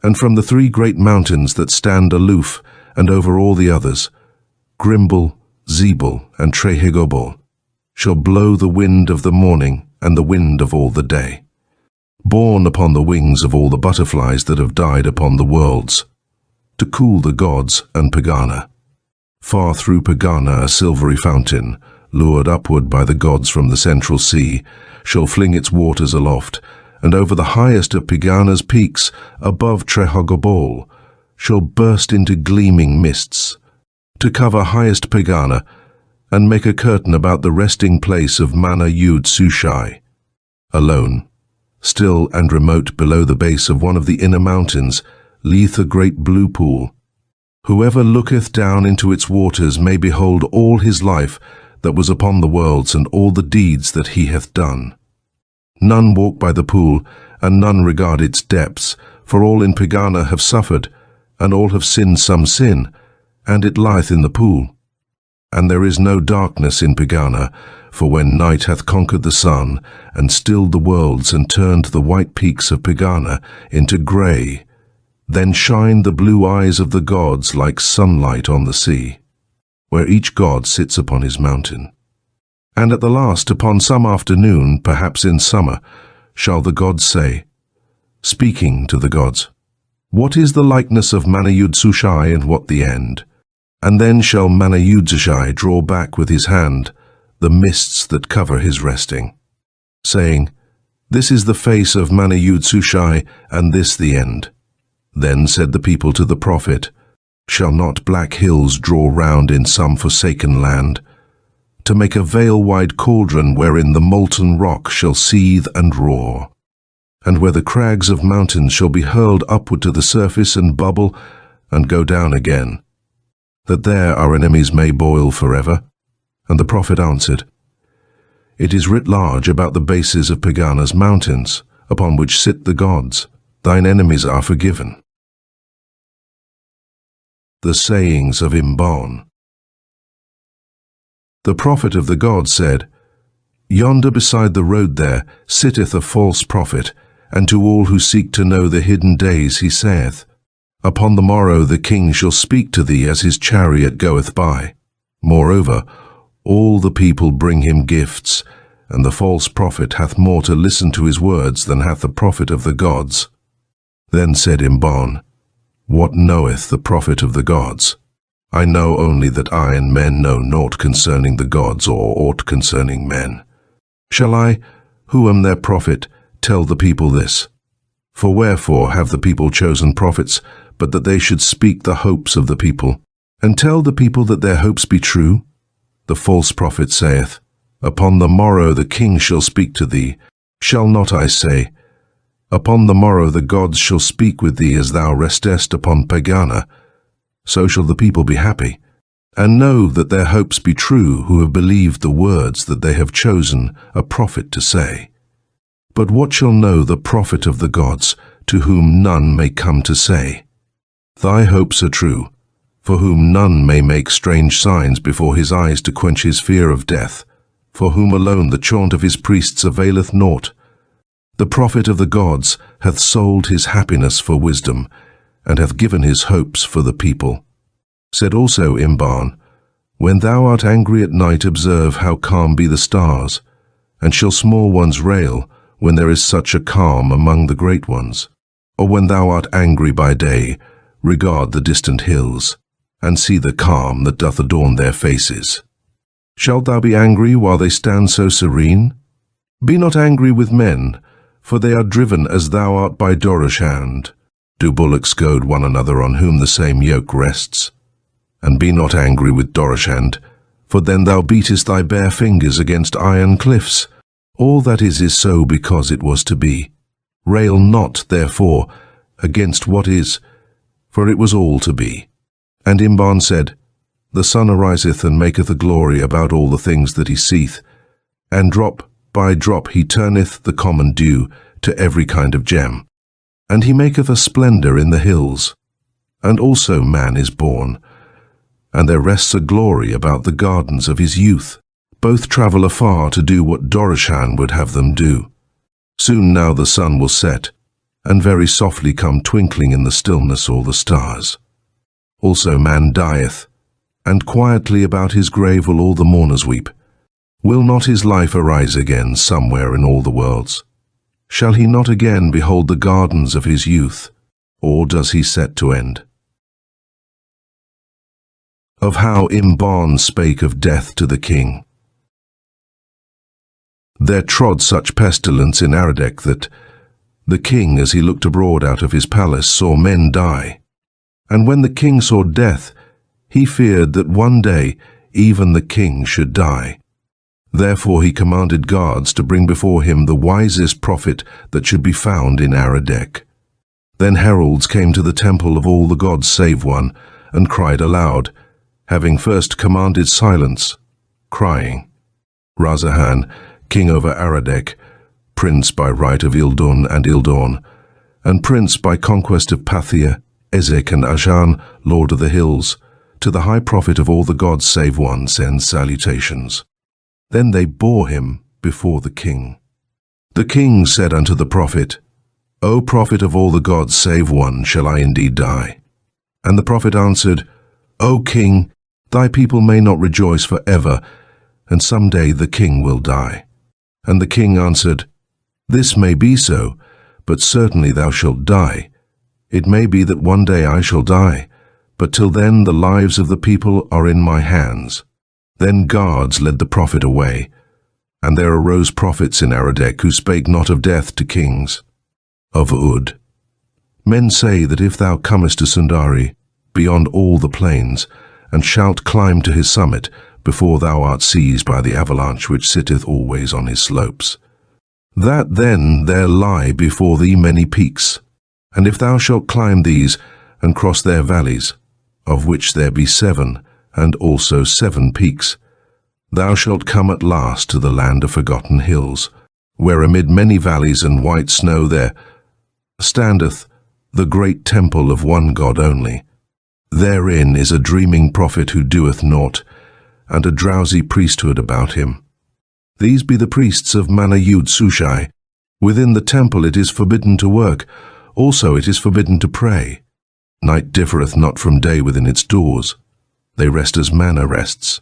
And from the three great mountains that stand aloof, and over all the others, Grimbal, Zebul, and Trehigobal, shall blow the wind of the morning and the wind of all the day, borne upon the wings of all the butterflies that have died upon the worlds, to cool the gods and Pegana. Far through Pegana a silvery fountain, lured upward by the gods from the central sea, shall fling its waters aloft, and over the highest of Pegana's peaks, above Trehogobol, shall burst into gleaming mists, to cover highest Pegana, and make a curtain about the resting place of Mana-Yud-Sushai. Alone, still and remote below the base of one of the inner mountains, lieth a great blue pool. Whoever looketh down into its waters may behold all his life that was upon the worlds and all the deeds that he hath done. None walk by the pool, and none regard its depths, for all in Pegana have suffered, and all have sinned some sin, and it lieth in the pool. And there is no darkness in Pegana, for when night hath conquered the sun, and stilled the worlds, and turned the white peaks of Pegana into grey, then shine the blue eyes of the gods like sunlight on the sea, where each god sits upon his mountain. And at the last, upon some afternoon, perhaps in summer, shall the gods say, speaking to the gods, What is the likeness of Mana-Yud-Sushai, and what the end? And then shall Mana-Yud-Sushai draw back with his hand the mists that cover his resting, saying, This is the face of Mana-Yud-Sushai, and this the end. Then said the people to the prophet, Shall not black hills draw round in some forsaken land, to make a veil-wide cauldron wherein the molten rock shall seethe and roar, and where the crags of mountains shall be hurled upward to the surface and bubble and go down again, that there our enemies may boil forever? And the prophet answered, It is writ large about the bases of Pegana's mountains, upon which sit the gods. Thine enemies are forgiven. The sayings of Imbaun. The prophet of the gods said, Yonder beside the road there sitteth a false prophet, and to all who seek to know the hidden days he saith, Upon the morrow the king shall speak to thee as his chariot goeth by. Moreover, all the people bring him gifts, and the false prophet hath more to listen to his words than hath the prophet of the gods. Then said Imbaun, What knoweth the prophet of the gods? I know only that I and men know naught concerning the gods or aught concerning men. Shall I, who am their prophet, tell the people this. For wherefore have the people chosen prophets, but that they should speak the hopes of the people, and tell the people that their hopes be true? The false prophet saith, Upon the morrow the king shall speak to thee. Shall not I say, Upon the morrow the gods shall speak with thee as thou restest upon Pegana? So shall the people be happy, and know that their hopes be true who have believed the words that they have chosen a prophet to say. But what shall know the prophet of the gods, to whom none may come to say, Thy hopes are true, for whom none may make strange signs before his eyes to quench his fear of death, for whom alone the chaunt of his priests availeth naught. The prophet of the gods hath sold his happiness for wisdom, and hath given his hopes for the people. Said also Imbaun, When thou art angry at night, observe how calm be the stars, and shall small ones rail when there is such a calm among the great ones? Or when thou art angry by day, regard the distant hills, and see the calm that doth adorn their faces. Shalt thou be angry while they stand so serene? Be not angry with men, for they are driven as thou art by Dorozhand. Do bullocks goad one another on whom the same yoke rests? And be not angry with Dorozhand, for then thou beatest thy bare fingers against iron cliffs. All that is so because it was to be. Rail not, therefore, against what is, for it was all to be. And Imbaun said, The sun ariseth and maketh a glory about all the things that he seeth, and drop by drop he turneth the common dew to every kind of gem. And he maketh a splendour in the hills. And also man is born, and there rests a glory about the gardens of his youth. Both travel afar to do what Dorozhand would have them do. Soon now the sun will set, and very softly come twinkling in the stillness all the stars. Also man dieth, and quietly about his grave will all the mourners weep. Will not his life arise again somewhere in all the worlds? Shall he not again behold the gardens of his youth, or does he set to end? Of how Imbaun spake of death to the king. There trod such pestilence in Aradec that the king, as he looked abroad out of his palace, saw men die. And when the king saw death, he feared that one day even the king should die. Therefore he commanded guards to bring before him the wisest prophet that should be found in Aradec. Then heralds came to the temple of all the gods save one, and cried aloud, having first commanded silence, crying, Razahan, king over Aradec, prince by right of Ildun and Ildorn, and prince by conquest of Pathia, Ezek and Ajan, lord of the hills, to the high prophet of all the gods save one sends salutations. Then they bore him before the king. The king said unto the prophet, O prophet of all the gods save one, shall I indeed die? And the prophet answered, O king, thy people may not rejoice for ever, and some day the king will die. And the king answered, This may be so, but certainly thou shalt die. It may be that one day I shall die, but till then the lives of the people are in my hands. Then guards led the prophet away, and there arose prophets in Aradec who spake not of death to kings. Of Ud. Men say that if thou comest to Sundari, beyond all the plains, and shalt climb to his summit, before thou art seized by the avalanche which sitteth always on his slopes, that then there lie before thee many peaks, and if thou shalt climb these, and cross their valleys, of which there be 7, and also 7 peaks, thou shalt come at last to the land of forgotten hills, where amid many valleys and white snow there standeth the great temple of one God only. Therein is a dreaming prophet who doeth naught, and a drowsy priesthood about him. These be the priests of Mana-Yud-Sushai. Within the temple it is forbidden to work, also it is forbidden to pray. Night differeth not from day within its doors. They rest as Mana rests.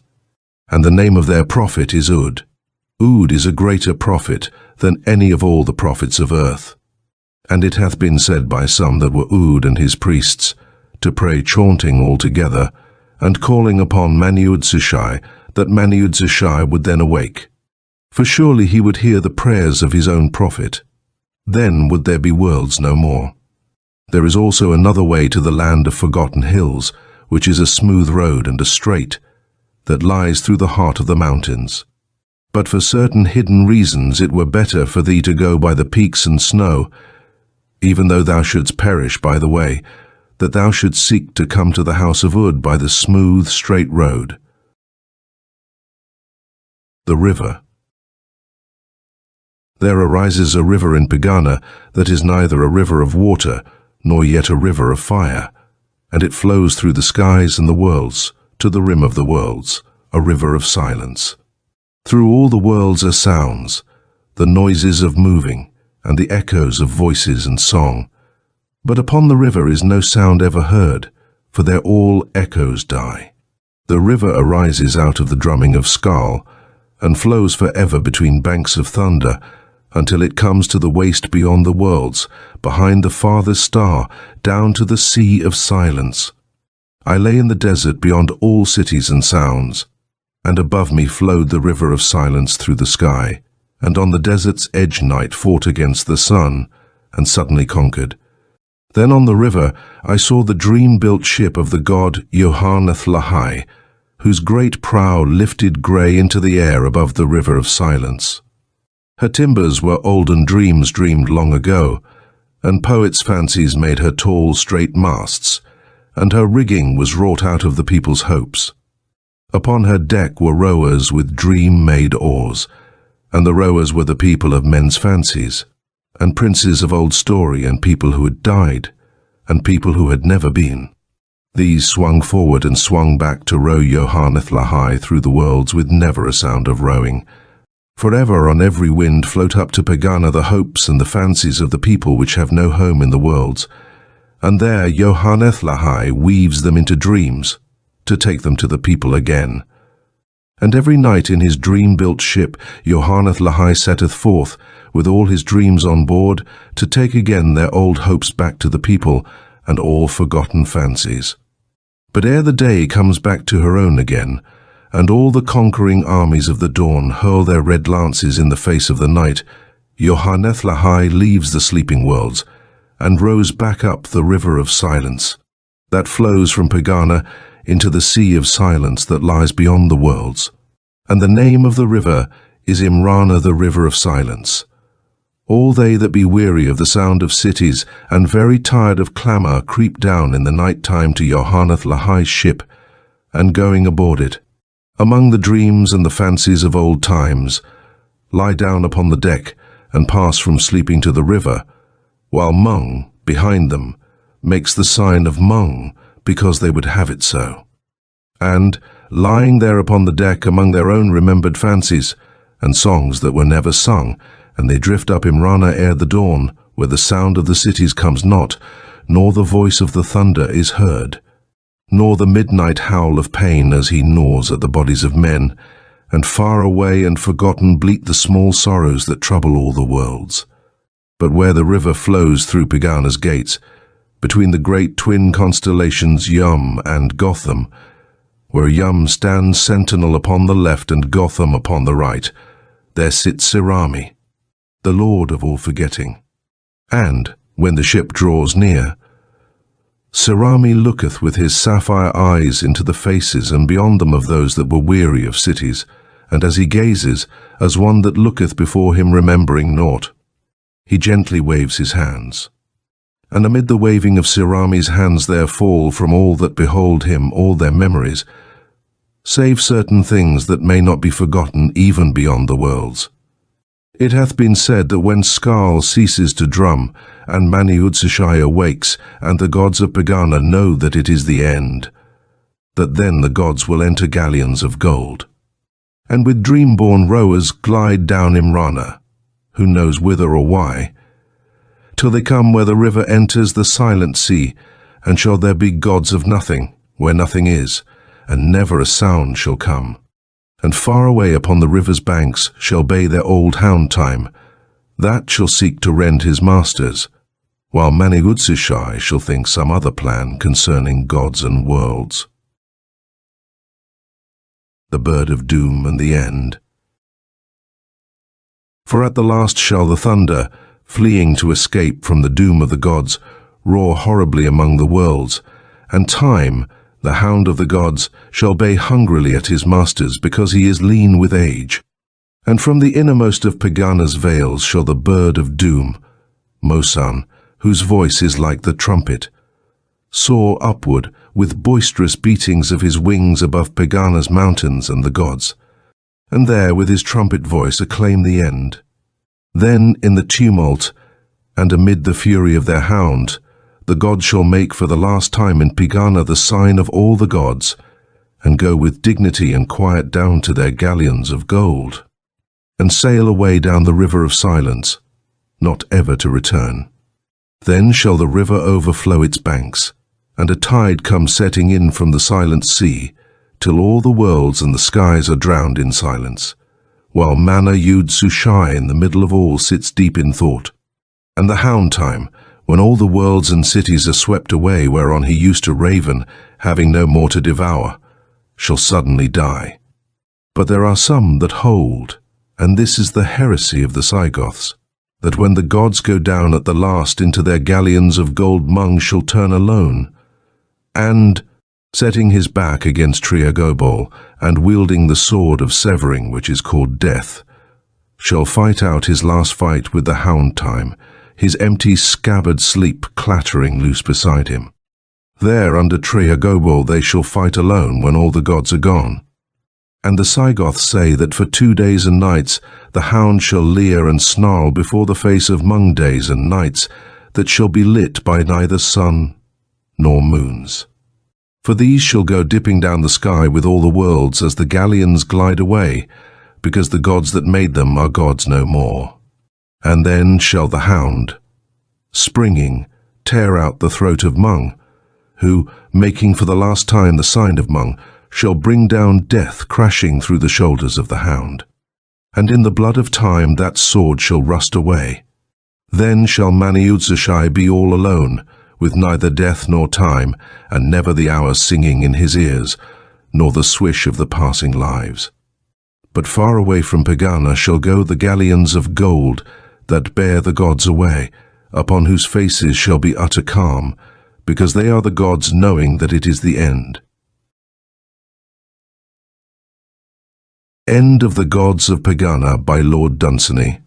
And the name of their prophet is Ud. Ud is a greater prophet than any of all the prophets of earth. And it hath been said by some that were Ud and his priests, to pray chaunting all together, and calling upon Mana-Yud-Sushai, that Mana-Yud-Sushai would then awake. For surely he would hear the prayers of his own prophet. Then would there be worlds no more. There is also another way to the land of forgotten hills, which is a smooth road and a straight, that lies through the heart of the mountains. But for certain hidden reasons it were better for thee to go by the peaks and snow, even though thou shouldst perish by the way, that thou shouldst seek to come to the house of Ud by the smooth, straight road. The river. There arises a river in Pegana that is neither a river of water, nor yet a river of fire, and it flows through the skies and the worlds, to the rim of the worlds, a river of silence. Through all the worlds are sounds, the noises of moving, and the echoes of voices and song. But upon the river is no sound ever heard, for there all echoes die. The river arises out of the drumming of Skarl, and flows forever between banks of thunder, until it comes to the waste beyond the worlds, behind the farthest star, down to the sea of silence. I lay in the desert beyond all cities and sounds, and above me flowed the river of silence through the sky, and on the desert's edge night fought against the sun, and suddenly conquered. Then on the river I saw the dream-built ship of the god Yoharneth-Lahai, whose great prow lifted grey into the air above the river of silence. Her timbers were olden dreams dreamed long ago, and poets' fancies made her tall, straight masts, and her rigging was wrought out of the people's hopes. Upon her deck were rowers with dream-made oars, and the rowers were the people of men's fancies, and princes of old story, and people who had died, and people who had never been. These swung forward and swung back to row Yoharneth-Lahai through the worlds with never a sound of rowing. Forever on every wind float up to Pegana the hopes and the fancies of the people which have no home in the worlds, and there Yoharneth-Lahai weaves them into dreams, to take them to the people again. And every night in his dream-built ship Yoharneth-Lahai setteth forth, with all his dreams on board, to take again their old hopes back to the people, and all forgotten fancies. But ere the day comes back to her own again, and all the conquering armies of the dawn hurl their red lances in the face of the night, Yoharneth-Lahai leaves the sleeping worlds, and rows back up the river of silence, that flows from Pegana into the sea of silence that lies beyond the worlds. And the name of the river is Imbaun, the river of silence. All they that be weary of the sound of cities, and very tired of clamour, creep down in the night time to Yoharneth-Lahai's ship, and going aboard it, among the dreams and the fancies of old times, lie down upon the deck, and pass from sleeping to the river, while Mung, behind them, makes the sign of Mung, because they would have it so. And, lying there upon the deck among their own remembered fancies, and songs that were never sung, and they drift up Imbaun ere the dawn, where the sound of the cities comes not, nor the voice of the thunder is heard, nor the midnight howl of pain as he gnaws at the bodies of men, and far away and forgotten bleat the small sorrows that trouble all the worlds. But where the river flows through Pegana's gates, between the great twin constellations Yum and Gotham, where Yum stands sentinel upon the left and Gotham upon the right, there sits Sirami, the lord of all forgetting. And, when the ship draws near, Sirami looketh with his sapphire eyes into the faces and beyond them of those that were weary of cities, and as he gazes, as one that looketh before him remembering naught, he gently waves his hands. And amid the waving of Sirami's hands there fall from all that behold him all their memories, save certain things that may not be forgotten even beyond the worlds. It hath been said that when Skarl ceases to drum, and Mani-Udzashai awakes, and the gods of Pegana know that it is the end, that then the gods will enter galleons of gold, and with dream-born rowers glide down Imbaun, who knows whither or why, till they come where the river enters the silent sea, and shall there be gods of nothing, where nothing is, and never a sound shall come. And far away upon the river's banks shall bay their old hound time, that shall seek to rend his masters, while Mani-Udzashai shall think some other plan concerning gods and worlds. The bird of doom and the end. For at the last shall the thunder, fleeing to escape from the doom of the gods, roar horribly among the worlds, and Time, the hound of the gods, shall bay hungrily at his masters, because he is lean with age. And from the innermost of Pegāna's vales shall the bird of doom, Mosan, whose voice is like the trumpet, soar upward with boisterous beatings of his wings above Pegāna's mountains and the gods, and there with his trumpet voice acclaim the end. Then in the tumult, and amid the fury of their hound, the gods shall make for the last time in Pegāna the sign of all the gods, and go with dignity and quiet down to their galleons of gold, and sail away down the river of silence, not ever to return. Then shall the river overflow its banks, and a tide come setting in from the silent sea, till all the worlds and the skies are drowned in silence, while Mana Yud Sushai in the middle of all sits deep in thought. And the hound time, when all the worlds and cities are swept away whereon he used to raven, having no more to devour, shall suddenly die. But there are some that hold, and this is the heresy of the Saigoths, that when the gods go down at the last into their galleons of gold, Mung shall turn alone, and, setting his back against Triagobol, and wielding the sword of severing which is called death, shall fight out his last fight with the hound time, his empty scabbard sleep clattering loose beside him. There under Triagobol they shall fight alone when all the gods are gone. And the Saigoths say that for 2 days and nights the hound shall leer and snarl before the face of Mung days and nights that shall be lit by neither sun nor moons. For these shall go dipping down the sky with all the worlds as the galleons glide away, because the gods that made them are gods no more. And then shall the hound, springing, tear out the throat of Mung, who, making for the last time the sign of Mung, shall bring down death crashing through the shoulders of the hound. And in the blood of time that sword shall rust away. Then shall Maniud-Zushai be all alone, with neither death nor time, and never the hours singing in his ears, nor the swish of the passing lives. But far away from Pegāna shall go the galleons of gold that bear the gods away, upon whose faces shall be utter calm, because they are the gods knowing that it is the end. End of the Gods of Pegāna by Lord Dunsany.